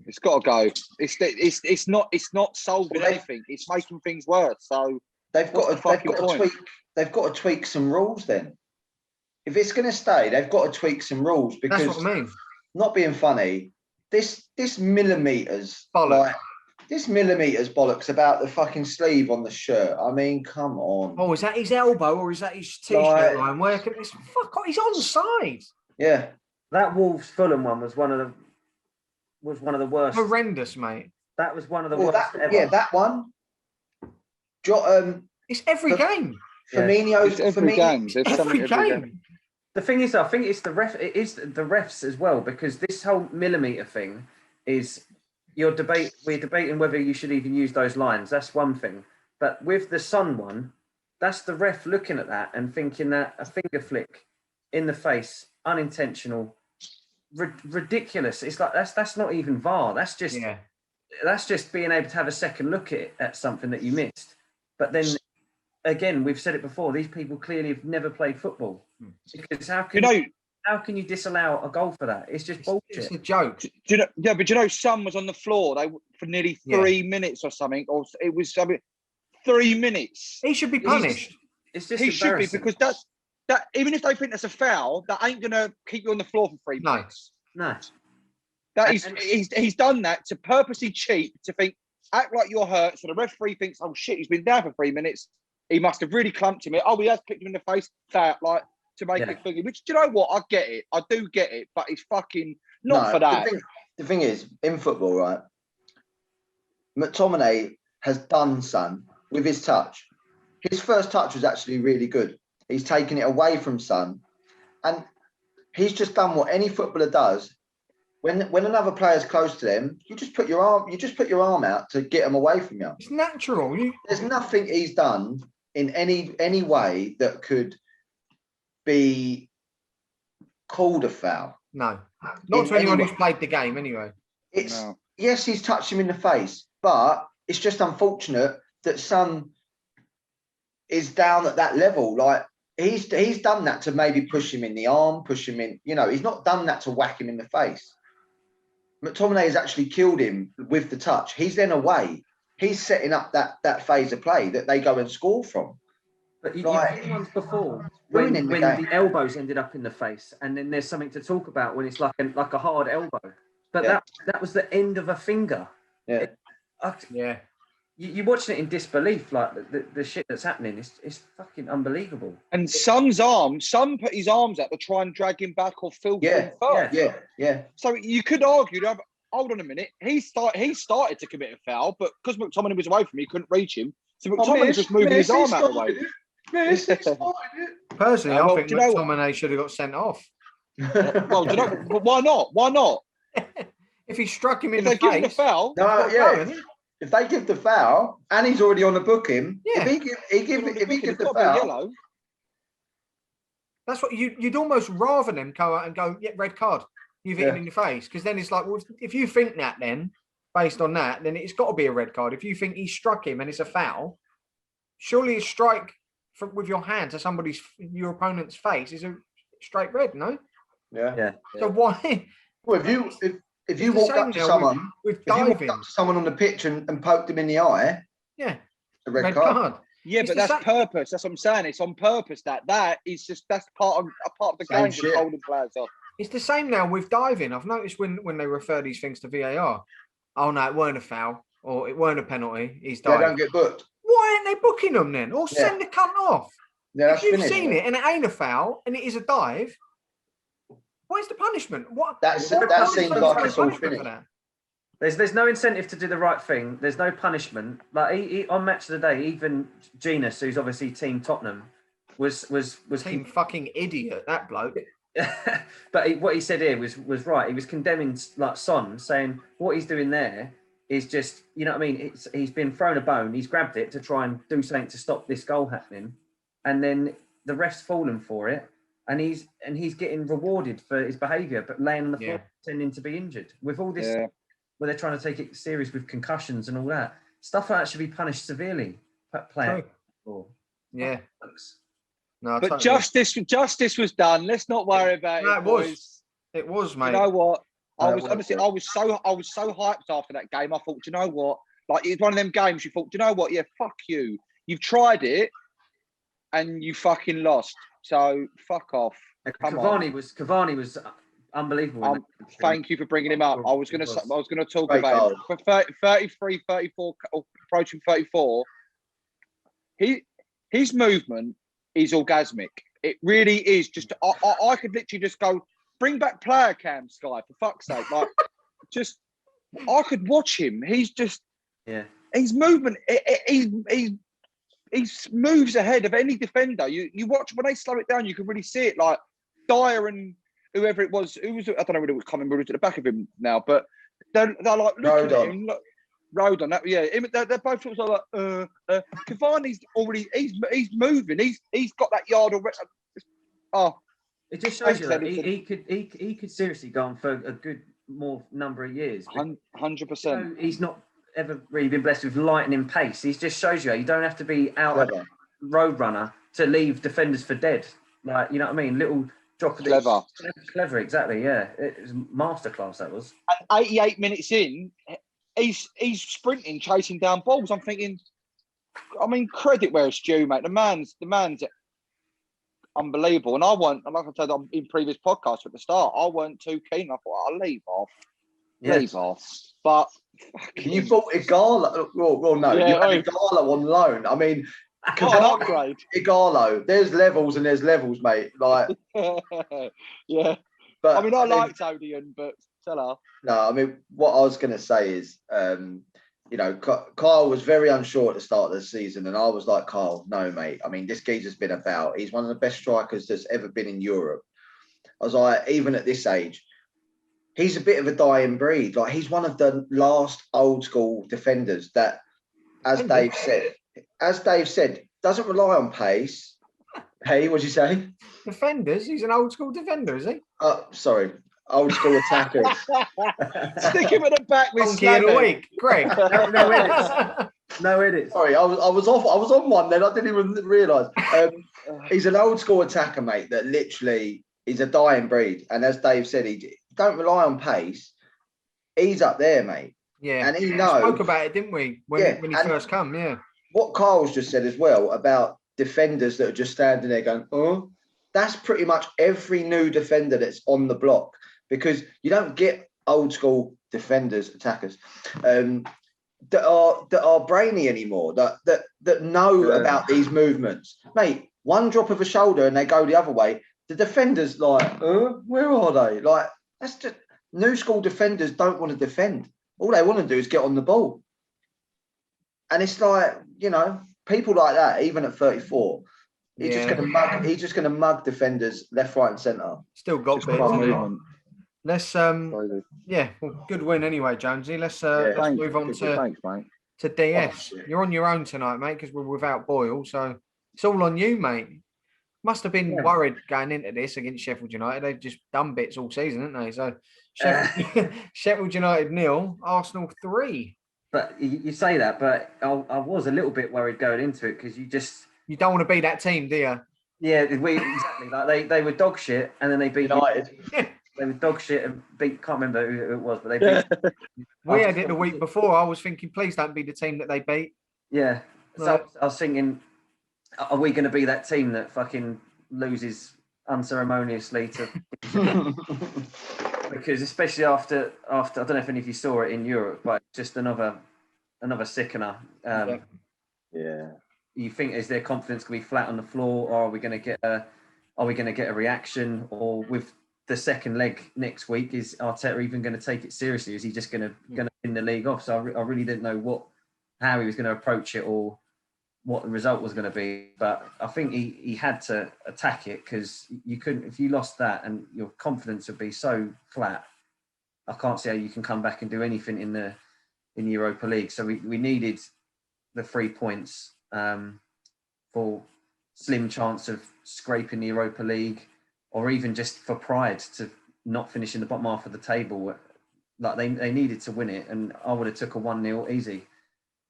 It's got to go. It's not solving anything. It's making things worse. So they've got to tweak some rules. Then, if it's going to stay, they've got to tweak some rules because that's what I mean. Not being funny, this millimeters, like This millimeters bollocks about the fucking sleeve on the shirt. I mean, come on. Oh, is that his elbow or is that his t-shirt line? Where can this fuck off? He's onside. Yeah. That Wolves Fulham one was one of the worst. Horrendous, mate. That was one of the worst ever. Yeah, that one. It's every game. Firmino's every game. There's every game. The thing is, I think it's the ref. It is the refs as well, because this whole millimeter thing is we're debating whether you should even use those lines. That's one thing. But with the Son one, that's the ref looking at that and thinking that a finger flick in the face, unintentional, ridiculous. It's like that's not even VAR. That's just being able to have a second look at something that you missed. But then again, we've said it before. These people clearly have never played football, because how can you disallow a goal for that? It's just bullshit. It's a joke. Do you know? Yeah, but Son was on the floor for nearly 3 minutes or something, or it was 3 minutes. He should be punished. He should be, because that even if they think that's a foul, that ain't gonna keep you on the floor for 3 minutes. No. That is, he's done that to purposely cheat, to act like you're hurt, so the referee thinks, oh shit, he's been down for 3 minutes. He must have really clumped him. Oh, he has kicked him in the face. That to make it figure. Which, do you know what? I get it. I do get it, but it's fucking not for that. The thing is, in football, right? McTominay has done Son with his touch. His first touch was actually really good. He's taken it away from Son, and he's just done what any footballer does. When another player's close to them, you just put your arm out to get them away from you. It's natural. There's nothing he's done in any way that could be called a foul. No, not to anyone who's played the game anyway. Yes, he's touched him in the face, but it's just unfortunate that Son is down at that level. Like he's done that to maybe push him in the arm, push him in. He's not done that to whack him in the face. McTominay has actually killed him with the touch. He's then away. He's setting up that phase of play that they go and score from. But you've seen ones before when the elbows ended up in the face, and then there's something to talk about when it's like a hard elbow. But that was the end of a finger. Yeah. You're watching it in disbelief, like the shit that's happening. It's fucking unbelievable. And Son put his arms out to try and drag him back or filter him first. Yeah. So you could argue, hold on a minute, he started to commit a foul, but because McTominay was away from him, he couldn't reach him. So McTominay was just moving his arm out of the way. Personally, I think McTominay should have got sent off. Well, why not? Why not? If he struck him in the face, give the foul. If they give the foul and he's already on the booking, if he gives the foul, yellow. That's what you'd almost rather them go out and go, red card. You've hit him in the face, because then it's like, well, if you think that, then based on that, then it's got to be a red card. If you think he struck him and it's a foul, surely a strike with your hand to your opponent's face is a straight red, no? Yeah. So why? Well, if you walked up to someone on the pitch and poked them in the eye, a red card. Yeah, but that's purpose. That's what I'm saying. It's on purpose. That's part of the game, just holding players off. It's the same now with diving. I've noticed when they refer these things to VAR. Oh no, it weren't a foul, or it weren't a penalty. He's dived. They don't get booked. Why aren't they booking them then? Or send the cunt off. Yeah, if you've seen it and it ain't a foul and it is a dive, what's the punishment? That seems like it's all finished. There's no incentive to do the right thing. There's no punishment. Like on Match of the Day, even Genus, who's obviously Team Tottenham, was team fucking idiot, that bloke. But what he said here was right. He was condemning like Son, saying what he's doing there is just, you know what I mean? He's been thrown a bone. He's grabbed it to try and do something to stop this goal happening, and then the ref's fallen for it, and he's getting rewarded for his behaviour, but laying on the floor pretending to be injured with all this. Where they're trying to take it serious with concussions and all that stuff, that should be punished severely. Player. Yeah. No, but totally. Justice was done. Let's not worry about it. It was, mate. You know what? I was so hyped after that game. I thought, you know what? Like, it's one of them games you thought, you know what? Yeah, fuck you. You've tried it and you fucking lost. So fuck off. Cavani was unbelievable. Thank you for bringing him up. I was going to talk Great about goal. him. For 33, 34, approaching 34. His movement is orgasmic. It really is. Just I could literally just go, bring back player cam, Sky, for fuck's sake. Like, just I could watch him. He's just his movement. He moves ahead of any defender. You watch when they slow it down, you can really see it. Like Dyer and whoever it was, I don't know whether it was coming at the back of him now, but they're like looking at him. Rodon, they're both sort of like Cavani's already he's moving. He's got that yard already. It just shows you that he could seriously go on for a good more number of years. 100%. He's not ever really been blessed with lightning pace. He just shows you don't have to be out a road runner to leave defenders for dead. Like, you know what I mean? Little drop of clever, exactly. Yeah, it was masterclass. That was. And 88 minutes in, he's sprinting, chasing down balls. I'm thinking, I mean, credit where it's due, mate. The man's unbelievable. And I weren't, like I said in previous podcasts at the start, I weren't too keen. I thought I'll leave off. But you bought Igalo. Well, no, you had Igalo on loan. I mean, upgrade. Igalo. There's levels and there's levels, mate. Like, yeah. But I mean, I liked Odeon, but Salah. No, I mean, what I was going to say is, Kyle was very unsure at the start of the season, and I was like, Kyle, no, mate. I mean, this geezer's been about. He's one of the best strikers that's ever been in Europe. I was like, even at this age, he's a bit of a dying breed. Like, he's one of the last old school defenders that, as Dave said, doesn't rely on pace. Hey, what'd you say? Defenders? He's an old school defender, is he? Sorry. Old school attackers. Stick him at the back with Donkey of the week. Greg. No edits. No edits. Sorry, I was off. I was on one then. I didn't even realise. He's an old school attacker, mate, that literally is a dying breed. And as Dave said, he don't rely on pace. He's up there, mate. Yeah. And he knows. We spoke about it, didn't we? When he first come, yeah. What Carl's just said as well about defenders that are just standing there going, oh, that's pretty much every new defender that's on the block. Because you don't get old school defenders, attackers, that are brainy anymore, that know about these movements. Mate, one drop of a shoulder and they go the other way. The defenders like, where are they? Like, that's just new school defenders don't want to defend. All they want to do is get on the ball. And it's like, people like that, even at 34, he's just gonna mug defenders left, right, and centre. Still got bit. Let's well, good win anyway, Jonesy. Let's move on to DS. You're on your own tonight, mate, because we're without Boyle, so it's all on you, mate. Must have been worried going into this against Sheffield United. They've just done bits all season, haven't they? So Sheffield United 0, Arsenal 3. But you say that, but I was a little bit worried going into it because you don't want to be that team, do you? Yeah, exactly. Like they were dog shit, and then they beat United. They were dog shit and beat. Can't remember who it was, but they beat. We had it the week before. I was thinking, please don't be the team that they beat. Yeah. So I was thinking, are we going to be that team that fucking loses unceremoniously to? Because especially after I don't know if any of you saw it in Europe, but just another sickener. You think is their confidence going to be flat on the floor, or are we going to get a reaction? Or with the second leg next week, is Arteta even going to take it seriously? Is he just going to win the league off? So I really didn't know how he was going to approach it or what the result was going to be. But I think he had to attack it because you couldn't, if you lost that and your confidence would be so flat. I can't see how you can come back and do anything in the Europa League. So we needed the 3 points for slim chance of scraping the Europa League, or even just for pride to not finish in the bottom half of the table. Like they needed to win it, and I would have took a 1-0 easy.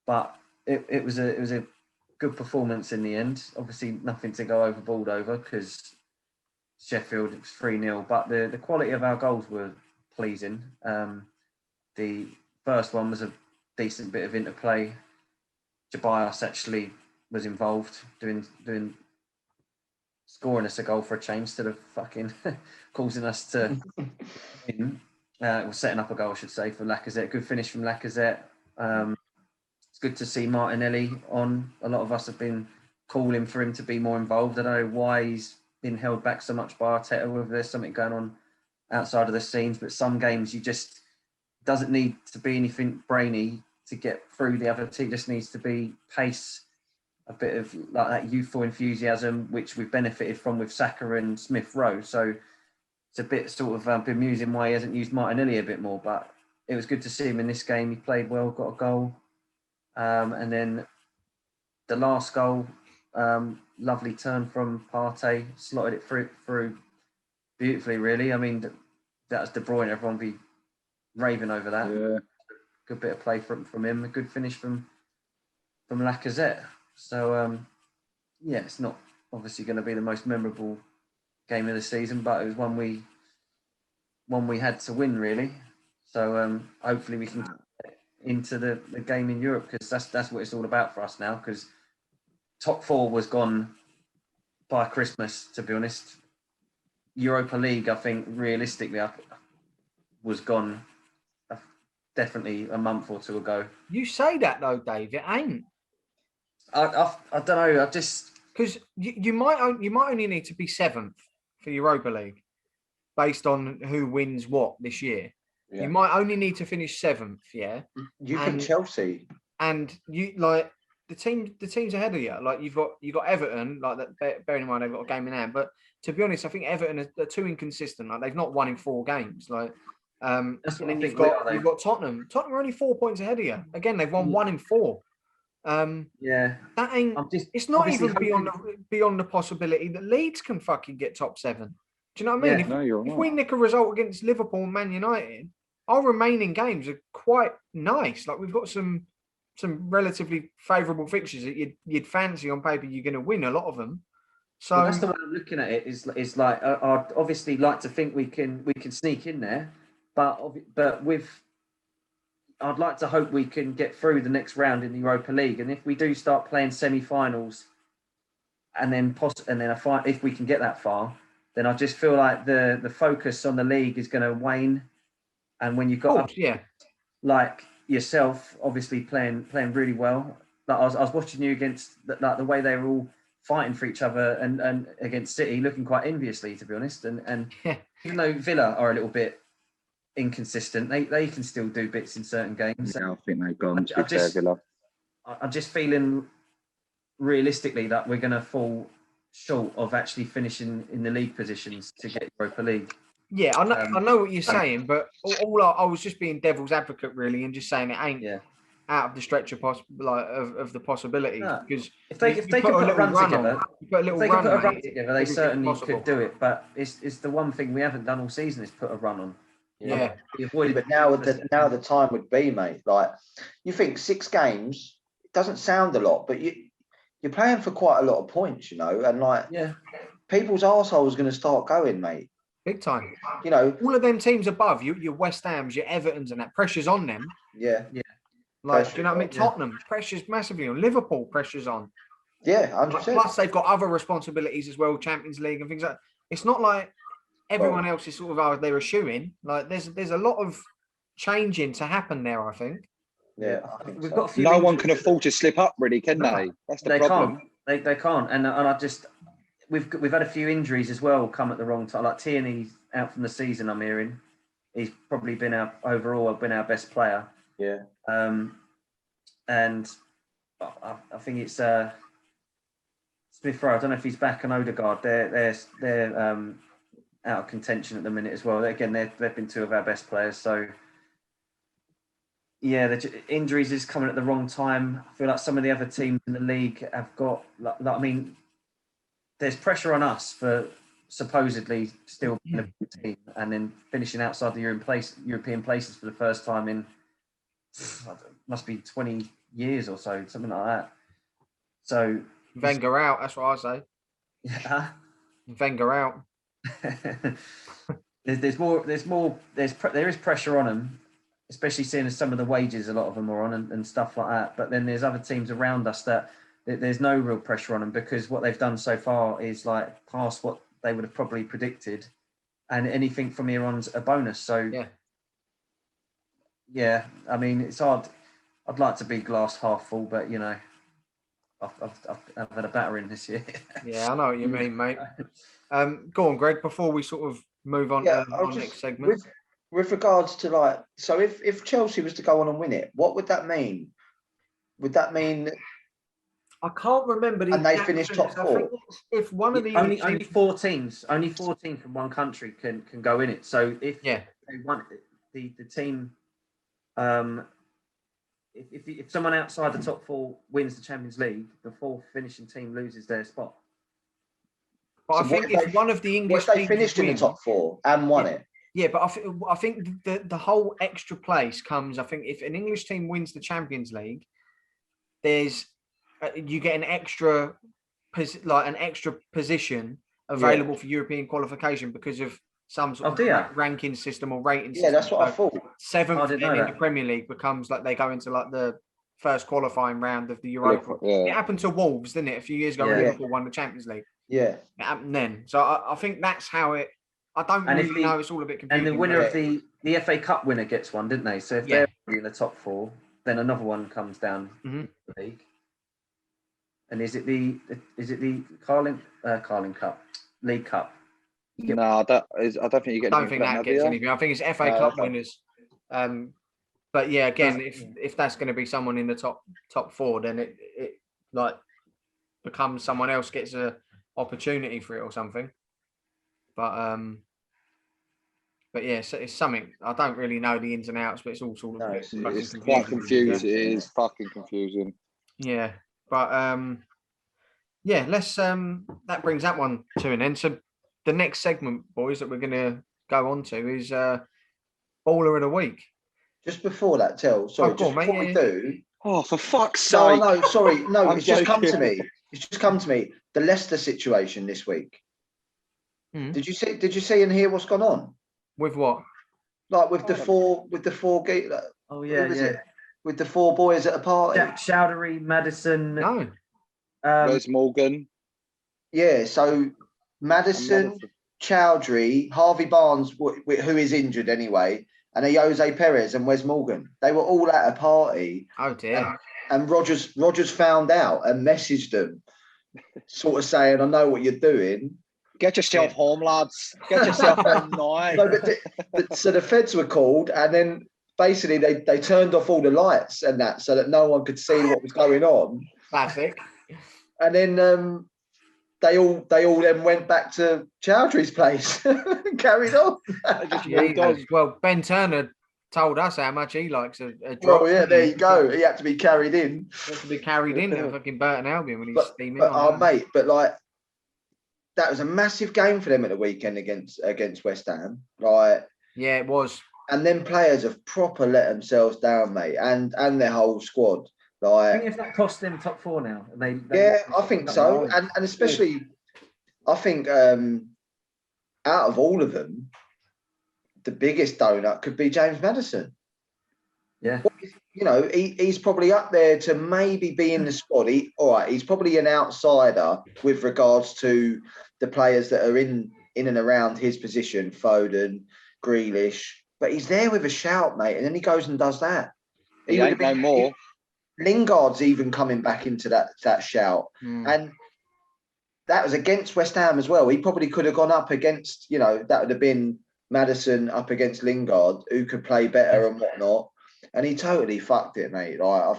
But it was a good performance in the end. Obviously, nothing to go overboard over because Sheffield, it was 3-0. But the quality of our goals were pleasing. The first one was a decent bit of interplay. Tobias actually was involved, doing scoring us a goal for a change instead of fucking causing us to win. Or setting up a goal, I should say, for Lacazette. Good finish from Lacazette. It's good to see Martinelli on. A lot of us have been calling for him to be more involved. I don't know why he's been held back so much by Arteta, whether there's something going on outside of the scenes, but some games you just doesn't need to be anything brainy to get through the other team. It just needs to be pace, a bit of like that youthful enthusiasm, which we've benefited from with Saka and Smith Rowe. So it's a bit sort of bemusing why he hasn't used Martinelli a bit more, but it was good to see him in this game. He played well, got a goal. And then the last goal, lovely turn from Partey, slotted it through beautifully, really. I mean, that was De Bruyne. Everyone be raving over that. Yeah. Good bit of play from him. A good finish from Lacazette. So, yeah, it's not obviously going to be the most memorable game of the season, but it was one we had to win, really. So hopefully we can get into the game in Europe, because that's what it's all about for us now, because top four was gone by Christmas, to be honest. Europa League, I think, realistically, was gone definitely a month or two ago. You say that though, Dave. It ain't. I don't know. I just because you might only need to be 7th for Europa League based on who wins what this year. Yeah. You might only need to finish 7th. Yeah. You think Chelsea and you like the teams ahead of you. Like you've got Everton. Like that. Bearing in mind they've got a game in hand, but to be honest, I think Everton are too inconsistent. Like they've not won in 4 games. Like. That's what and then you've got Tottenham. Tottenham are only 4 points ahead of you. Again, they've won 1 in 4. Yeah, that ain't. It's not even beyond the possibility that Leeds can fucking get top 7. Do you know what I mean? Yeah, if we nick a result against Liverpool and Man United, our remaining games are quite nice. Like we've got some relatively favourable fixtures that you'd fancy on paper. You're going to win a lot of them. So that's the way I'm looking at it. Is like I'd obviously like to think we can sneak in there. But I'd like to hope we can get through the next round in the Europa League, and if we do start playing semi-finals, and then if we can get that far, then I just feel like the focus on the league is going to wane, and when you've got like yourself, obviously playing really well. Like I was watching you against like the way they were all fighting for each other and against City, looking quite enviously, to be honest, and even though Villa are a little bit inconsistent, they can still do bits in certain games. Yeah, I think they've gone to Villa. I'm just feeling realistically that we're going to fall short of actually finishing in the league positions to get Europa League. Yeah, I know what you're saying, but I was just being devil's advocate really, and just saying it ain't out of the stretch of the possibilities. Because if they can put a run together, they certainly could do it. But it's the one thing we haven't done all season is put a run on. Yeah, but now the time would be, mate. Like you think 6 games, it doesn't sound a lot, but you're playing for quite a lot of points, you know, and like people's arseholes going to start going, mate. Big time. You know, all of them teams above you, your West Hams, your Evertons, and that pressure's on them. Yeah. Like, do you know what I mean? Tottenham, pressure's massively on. Liverpool, pressure's on. Yeah, 100%. Plus, they've got other responsibilities as well, Champions League and things like that. It's not like everyone else is sort of they're a shoo-in. Like there's a lot of changing to happen there, I think. Yeah, I think we've got a few. No one can afford to slip up, really, can they? That's the problem. They can't, and I just we've had a few injuries as well come at the wrong time. Like Tierney's out from the season, I'm hearing. He's probably been our best player. Yeah. And I think it's Smith Rowe. I don't know if he's back, and Odegaard. They're out of contention at the minute as well. Again, they've been 2 of our best players. So yeah, the injuries is coming at the wrong time. I feel like some of the other teams in the league have got. I mean, there's pressure on us for supposedly still being a big team and then finishing outside the European places for the first time in must be 20 years or so, something like that. So Wenger out. That's what I say. Yeah. Wenger out. There is pressure on them, especially seeing as some of the wages a lot of them are on and stuff like that. But then there's other teams around us that there's no real pressure on them because what they've done so far is like past what they would have probably predicted, and anything from here on's a bonus. So yeah, I mean, it's hard. I'd like to be glass half full, but you know, I've had a battering this year. Yeah, I know what you mean, mate. Go on, Greg. Before we sort of move on to our next segment, with regards to like, so if Chelsea was to go on and win it, what would that mean? Would that mean? I can't remember. And they finished top 4. If one of the only 4 teams from one country can go in it. So if they want the team, if someone outside the top 4 wins the Champions League, the 4th finishing team loses their spot. But So I think if one of the English teams finished in the top 4 and won it. Yeah, but I think the whole extra place comes. I think if an English team wins the Champions League, there's you get an extra position available for European qualification because of some sort of ranking system or rating system. Yeah, that's what I thought. 7th in the Premier League becomes like they go into like the first qualifying round of the Europa. Yeah. It happened to Wolves, didn't it? A few years ago, Liverpool won the Champions League. Yeah, it happened then. So I think that's how it. I don't really know. It's all a bit confusing. And the winner of the FA Cup winner gets one, didn't they? So if they're in the top 4, then another one comes down the league. And is it the Carling Cup, League Cup? No, I don't think you get. I don't think that gets anything. I think it's FA Cup winners. But yeah, again, if that's going to be someone in the top 4, then it like becomes someone else gets a opportunity for it or something. But yeah, it's something I don't really know the ins and outs, but it's all sort of it's quite confusing. It is fucking confusing. Yeah, but yeah, let's that brings that one to an end. So the next segment, boys, that we're going to go on to is Baller of the Week. Just before that, before we do. Oh, for fuck's sake! No, sorry, no. It's just come to me. It's just come to me. The Leicester situation this week. Did you see and hear what's gone on? With what? Like with the four with the 4 boys at a party. Jack Chowdhury, Maddison. No. Where's Morgan? Yeah, so Maddison, Chowdhury, Harvey Barnes, who is injured anyway, and Jose Perez and Wes Morgan. They were all at a party. Oh dear. And Rogers found out and messaged them, sort of saying, "I know what you're doing. Get yourself home, lads. Get yourself home now." No, so the feds were called, and then basically they turned off all the lights and that, so that no one could see what was going on. Classic. And then they all then went back to Chowdhury's place and carried on. Well, Ben Turner told us how much he likes a drop. Well, yeah, there you go. He had to be carried in. He had to be carried in at fucking Burton Albion when he's steaming. Mate, but like that was a massive game for them at the weekend against West Ham. Like, yeah, it was. And then players have proper let themselves down, mate, and their whole squad. Like, I think if that cost them top 4 now, they I think so, and especially, I think out of all of them, the biggest donut could be James Maddison. Yeah, you know, he's probably up there to maybe be in the squad. He's probably an outsider with regards to the players that are in and around his position, Foden, Grealish, but he's there with a shout, mate, and then he goes and does that. He ain't no more. Lingard's even coming back into that shout. And that was against West Ham as well. He probably could have gone up against, you know, that would have been Maddison up against Lingard, who could play better and whatnot. And he totally fucked it, mate. I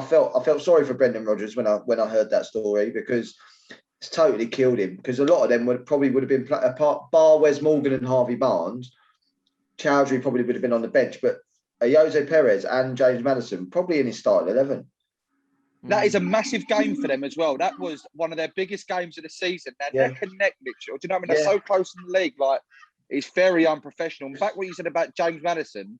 felt sorry for Brendan Rodgers when I heard that story, because it's totally killed him. Because a lot of them would have been apart, bar Wes Morgan and Harvey Barnes. Chowdhury probably would have been on the bench, but Jose Perez and James Maddison probably in his starting 11. That is a massive game for them as well. That was one of their biggest games of the season. They're neck and neck, literally. Do you know what I mean? They're so close in the league. Like, it's very unprofessional. In fact, what you said about James Maddison,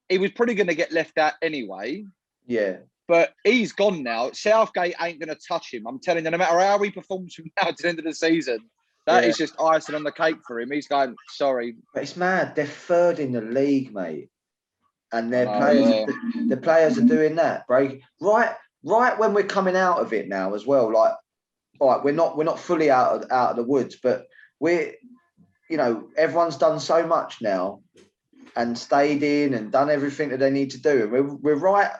he was probably going to get left out anyway. Yeah. But he's gone now. Southgate ain't going to touch him. I'm telling you, no matter how he performs from now to the end of the season, that is just icing on the cake for him. He's going, sorry. But it's mad. They're 3rd in the league, mate. And their the players are doing that. Right when we're coming out of it now as well. Like, all right, we're not fully out of the woods, but you know, everyone's done so much now and stayed in and done everything that they need to do. And we're right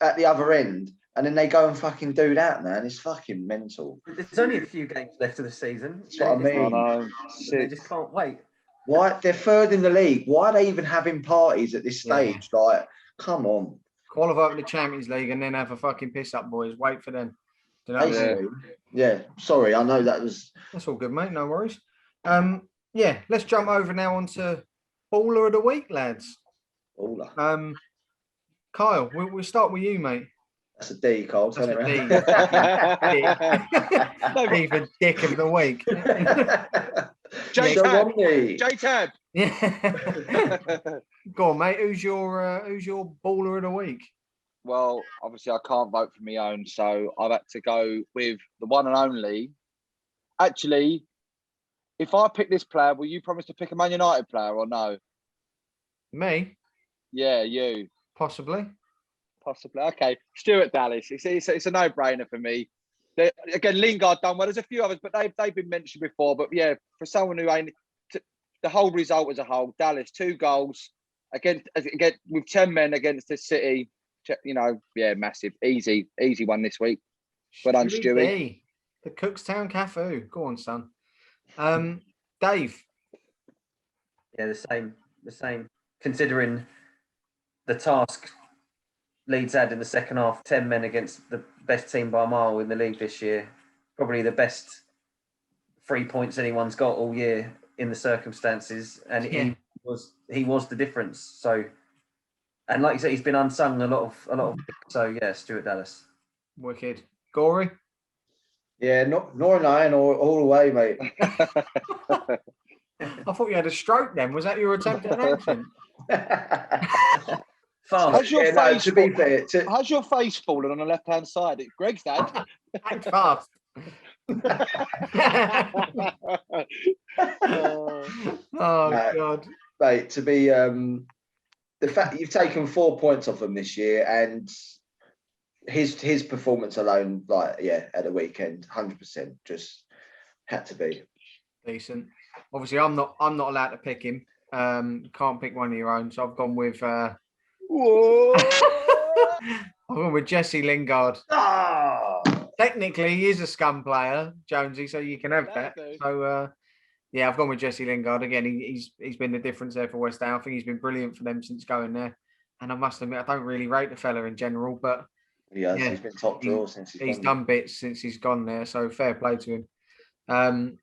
at the other end. And then they go and fucking do that, man. It's fucking mental. There's only a few games left of the season. That's what I mean. They just can't wait. Why? They're third in the league. Why are they even having parties at this stage? Yeah. Like, come on. Qualify for the Champions League and then have a fucking piss up, boys. Wait for them. Do you know what I mean? Yeah. Sorry, I know that was. That's all good, mate. No worries. Yeah, let's jump over now onto Baller of the Week, lads. Baller. Kyle, we'll start with you, mate. That's a D, Cole. That's Turn a it D. around. Even dick of the week. J-Tab. Yeah. Go on, mate. Who's your Baller of the Week? Well, obviously I can't vote for my own, so I've had to go with the one and only. Actually, if I pick this player, will you promise to pick a Man United player or no? Me? Yeah, you. Possibly. Okay. Stuart Dallas. It's a no-brainer for me. Again, Lingard done well. There's a few others, but they've been mentioned before. But yeah, for someone who ain't the whole result as a whole, Dallas 2 goals again with 10 men against the City. You know, yeah, massive, easy one this week. Well done, Stewie. The Cookstown Cafu. Go on, son. Dave. Yeah, the same. Considering the task Leeds had in the second half, 10 men against the best team by a mile in the league this year. Probably the best 3 points anyone's got all year in the circumstances. And he was the difference. So, and like you said, he's been unsung a lot of. So yeah, Stuart Dallas. Wicked. Gory. Yeah, nor nine all the way, mate. I thought you had a stroke then. Was that your attempt at an accent? Has your face to be fair, has your face fallen on the left-hand side? Greg's dad. Act fast. God. Mate, to be the fact that you've taken 4 points off him this year and his performance alone, like, yeah, at the weekend, 100% just had to be decent. Obviously, I'm not allowed to pick him. Can't pick one of your own, so I've gone with I've gone with Jesse Lingard. Technically, he is a scum player, Jonesy, so you can have that. So yeah, I've gone with Jesse Lingard again. He's been the difference there for West Ham. I think he's been brilliant for them since going there. And I must admit, I don't really rate the fella in general, but he's been top draw since he's done bits since he's gone there. So fair play to him.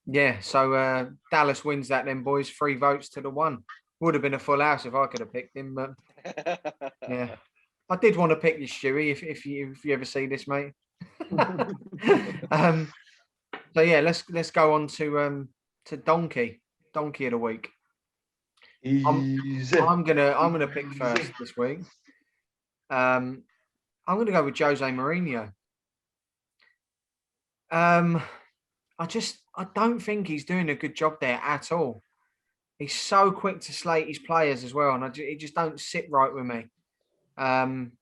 Yeah, so Dallas wins that then, boys. 3 votes to the 1. Would have been a full house if I could have picked him, but yeah. I did want to pick you, Stewie, if you ever see this, mate. So yeah, let's go on to Donkey of the Week. I'm gonna pick first this week. I'm gonna go with Jose Mourinho. I don't think he's doing a good job there at all. He's so quick to slate his players as well, and he just don't sit right with me. The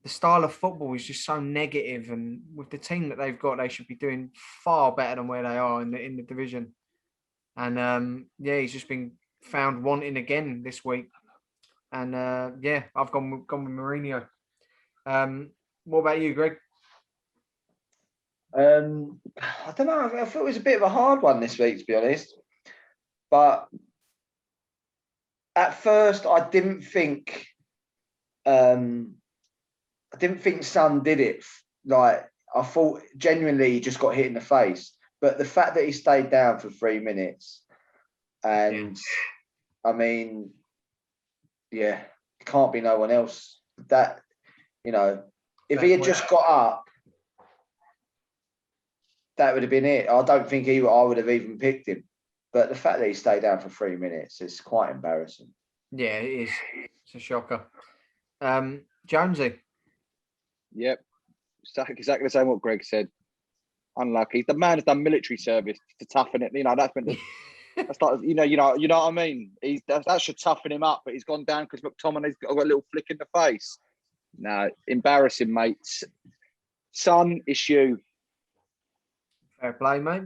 style of football is just so negative, and with the team that they've got, they should be doing far better than where they are in the division. And yeah, he's just been found wanting again this week. And yeah, I've gone with Mourinho. What about you, Greg? I don't know. I thought it was a bit of a hard one this week, to be honest. But at first, I didn't think Son did it. Like, I thought genuinely he just got hit in the face. But the fact that he stayed down for 3 minutes, and I mean, yeah, it can't be no one else. That, you know, if he had just got up, that would have been it. I don't think I would have even picked him. But the fact that he stayed down for 3 minutes is quite embarrassing. Yeah, it is. It's a shocker. Jonesy. Yep. Exactly the same what Greg said. Unlucky. The man has done military service to toughen it. You know, that's been that's like, you know what I mean? That should toughen him up, but he's gone down because McTominay's got a little flick in the face. No, embarrassing, mates. Son, it's you. Fair play, mate.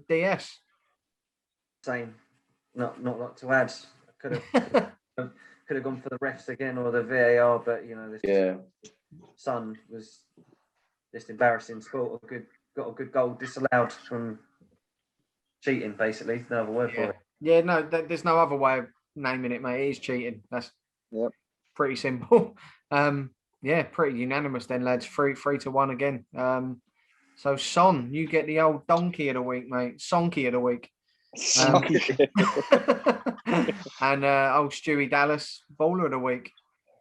DS. Same. Not a lot to add. Could have gone for the refs again or the VAR, but this Son was just embarrassing. Got a good goal disallowed from cheating. Basically, no other word for it. Yeah, no, there's no other way of naming it, mate. It is cheating. That's pretty simple. Pretty unanimous then, lads. 3-1 again. So Son, you get the old donkey of the week, mate. Sonky of the week. And old Stewie Dallas, baller of the week.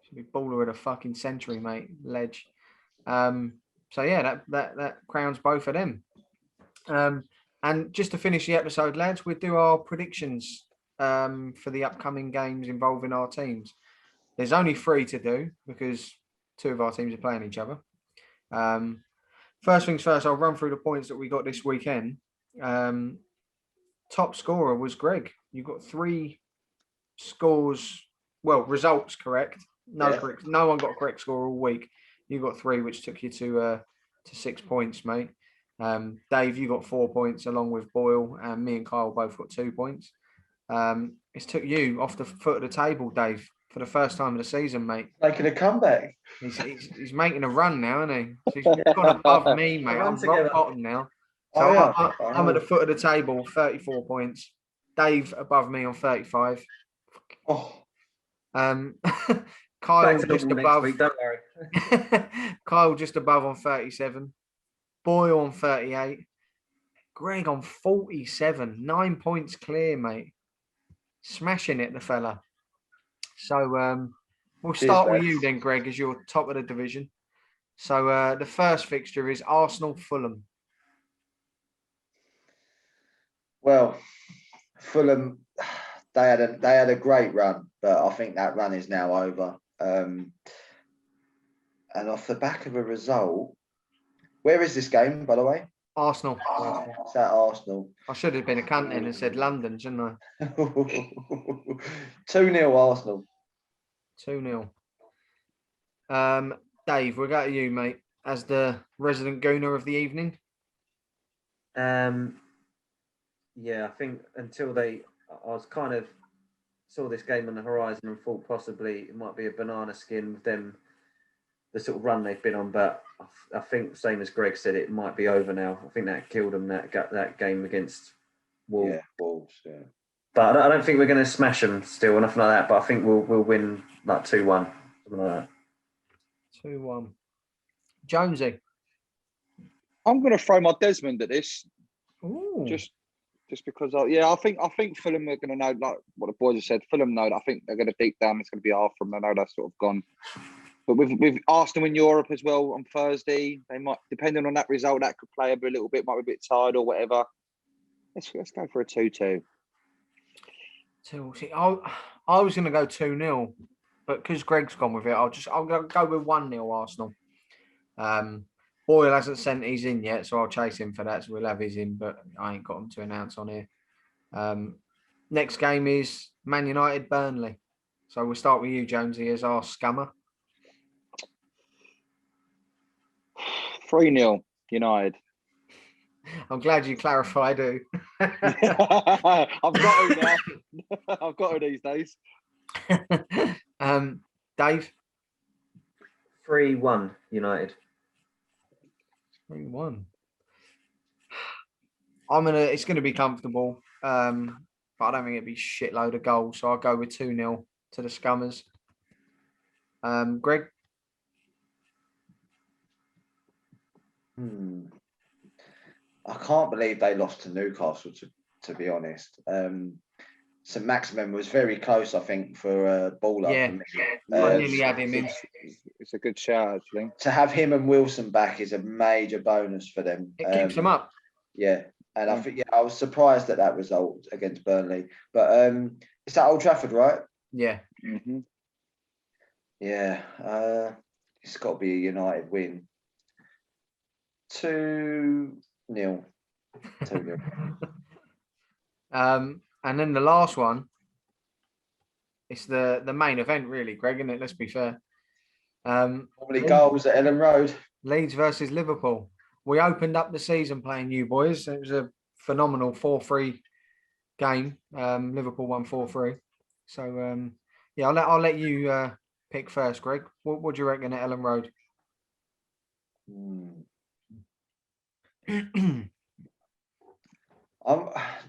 Should be baller of the fucking century, mate. Ledge. That crowns both of them. And just to finish the episode, lads, we'll do our predictions for the upcoming games involving our teams. There's only 3 to do because 2 of our teams are playing each other. First things first, I'll run through the points that we got this weekend. Top scorer was Greg. You got 3 results correct. Correct. No one got a correct score all week. You got 3, which took you to 6 points, mate. Dave, you got 4 points along with Boyle, and me and Kyle both got 2 points. It's took you off the foot of the table, Dave, for the first time of the season, mate. Making a comeback. He's making a run now, isn't he? So he's gone above me, mate. I'm rock bottom now. So I'm at the foot of the table, 34 points. Dave above me on 35. Kyle just above. Week, don't worry. Kyle just above on 37. Boyle on 38. Greg on 47. 9 points clear, mate. Smashing it, the fella. So we'll start with you then, Greg, as you're top of the division. So the first fixture is Arsenal-Fulham. Well, Fulham, they had a great run, but I think that run is now over. And off the back of a result, where is this game, by the way? Arsenal. It's at Arsenal. I should have been a cunt then and said London, shouldn't I? 2-0 Arsenal. 2-0. Dave, we'll go to you, mate, as the resident gooner of the evening. I think until I was kind of saw this game on the horizon and thought possibly it might be a banana skin with them, the sort of run they've been on, but I think, same as Greg said, it might be over now. I think that killed them, that game against Wolves. Yeah, Wolves, yeah. But I don't think we're going to smash them still, or nothing like that, but I think we'll win like 2-1, something like that. 2-1. Jonesy. I'm going to throw my Desmond at this. Ooh. Just because, I think Fulham are going to know, like what the boys have said, Fulham know that I think they're going to deep down, it's going to be hard for them. I know that's sort of gone. But with Arsenal in Europe as well on Thursday, they might, depending on that result, that could play a little bit, might be a bit tired or whatever. Let's go for a 2-2. See, I was going to go 2-0, but because Greg's gone with it, I'll go with 1-0 Arsenal. Boyle hasn't sent his in yet, so I'll chase him for that. So we'll have his in, but I ain't got him to announce on here. Next game is Man United Burnley. So we'll start with you, Jonesy, as our scummer. 3-0 United. I'm glad you clarified who. I've got to now. I've got to these days. Dave? 3-1 United. 3-1. It's gonna be comfortable. But I don't think it'd be shitload of goals, so I'll go with 2-0 to the Scummers. Greg? I can't believe they lost to Newcastle, to be honest. St. Maximin was very close, I think, for Baller. Yeah, I nearly had him in. It's a good shout, actually. To have him and Wilson back is a major bonus for them. It keeps them up. Yeah, and I think I was surprised at that result against Burnley. But it's at Old Trafford, right? Yeah. Mm-hmm. Yeah, it's got to be a United win. 2-0. 2-0. And then the last one, it's the main event, really, Greg, isn't it? Let's be fair. Normally goals at Ellen Road. Leeds versus Liverpool. We opened up the season playing you boys. It was a phenomenal 4-3 game. Liverpool won 4-3. So yeah, I'll let you pick first, Greg. What do you reckon at Ellen Road? Do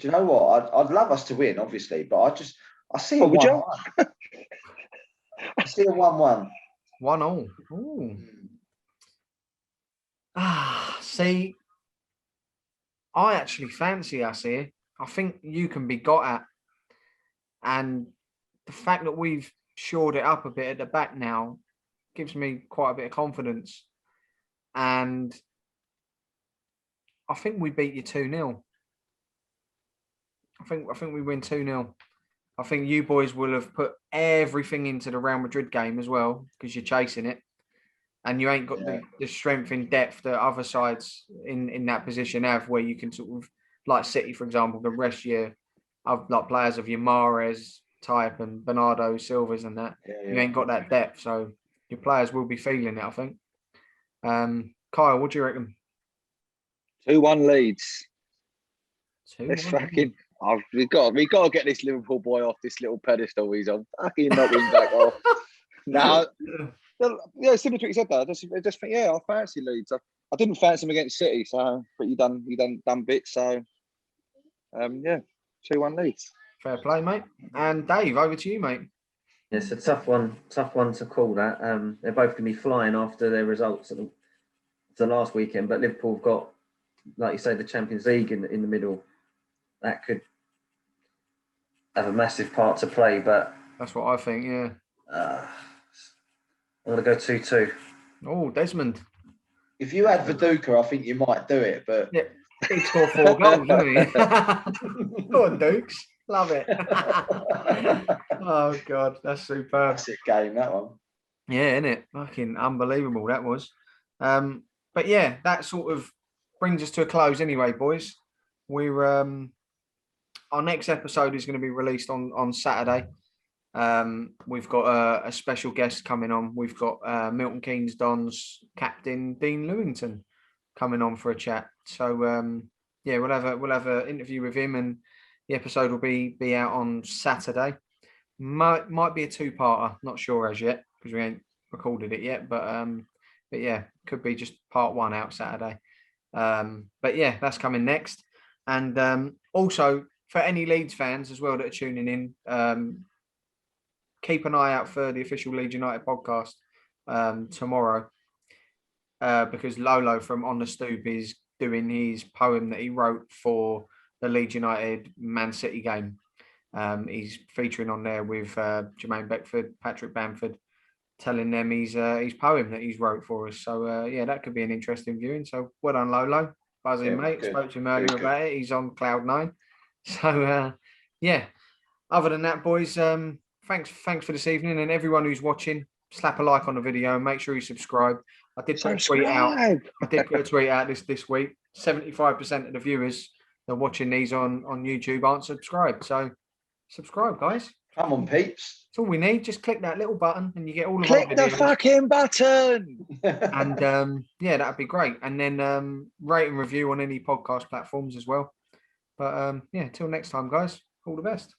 you know what? I'd love us to win, obviously, but I see a 1-1. I see a 1-1. 1-1. Ooh. See, I actually fancy us here. I think you can be got at. And the fact that we've shored it up a bit at the back now gives me quite a bit of confidence. And I think we beat you 2-0. I think we win 2-0. I think you boys will have put everything into the Real Madrid game as well, because you're chasing it. And you ain't got the strength in depth that other sides in that position have, where you can sort of, like City, for example, the rest year of like players of your Mahrez type and Bernardo Silvas and that. You ain't got that depth. So your players will be feeling it, I think. Kyle, what do you reckon? 2-1 Leeds. 2-1. Let's fucking. We got to get this Liverpool boy off this little pedestal he's on. Fucking knock him back off. Now, yeah, similar to what you said there. I just think, I fancy Leeds. I didn't fancy him against City, so but you done bits. So, 2-1 Leeds. Fair play, mate. And Dave, over to you, mate. It's a tough one to call that. They're both going to be flying after their results at the last weekend, but Liverpool have got, like you say, the Champions League in the middle. That could have a massive part to play, but that's what I think. Yeah, I'm going to go 2-2. Oh, Desmond. If you had Viduka, I think you might do it, but he'd score 4 goals, wouldn't he? Go on, Dukes. Love it. Oh God, that's superb. Classic game, that one. Yeah, isn't it? Fucking unbelievable that was. But yeah, that sort of brings us to a close anyway, boys. We're our next episode is going to be released on Saturday. We've got a special guest coming on. We've got Milton Keynes Dons captain Dean Lewington coming on for a chat. So we'll have an interview with him, and the episode will be out on Saturday. Might be a 2-parter, not sure as yet because we ain't recorded it yet. But yeah, could be just part 1 out Saturday. But yeah, that's coming next. And also for any Leeds fans as well that are tuning in, keep an eye out for the official Leeds United podcast tomorrow, because Lolo from On the Stoop is doing his poem that he wrote for the Leeds United Man City game. He's featuring on there with Jermaine Beckford, Patrick Bamford, telling them his poem that he's wrote for us. So that could be an interesting viewing. So well done, Lolo. Buzzing, mate. Good. Spoke to him earlier about it. He's on cloud 9. So other than that, boys, thanks for this evening, and everyone who's watching, slap a like on the video and make sure you subscribe. I did put a tweet out this week. 75% of the viewers that are watching these on YouTube aren't subscribed. So subscribe, guys. Come on, peeps. That's all we need. Just click that little button and you get all of our videos. Click the fucking button. And that'd be great. And then rate and review on any podcast platforms as well. But till next time, guys. All the best.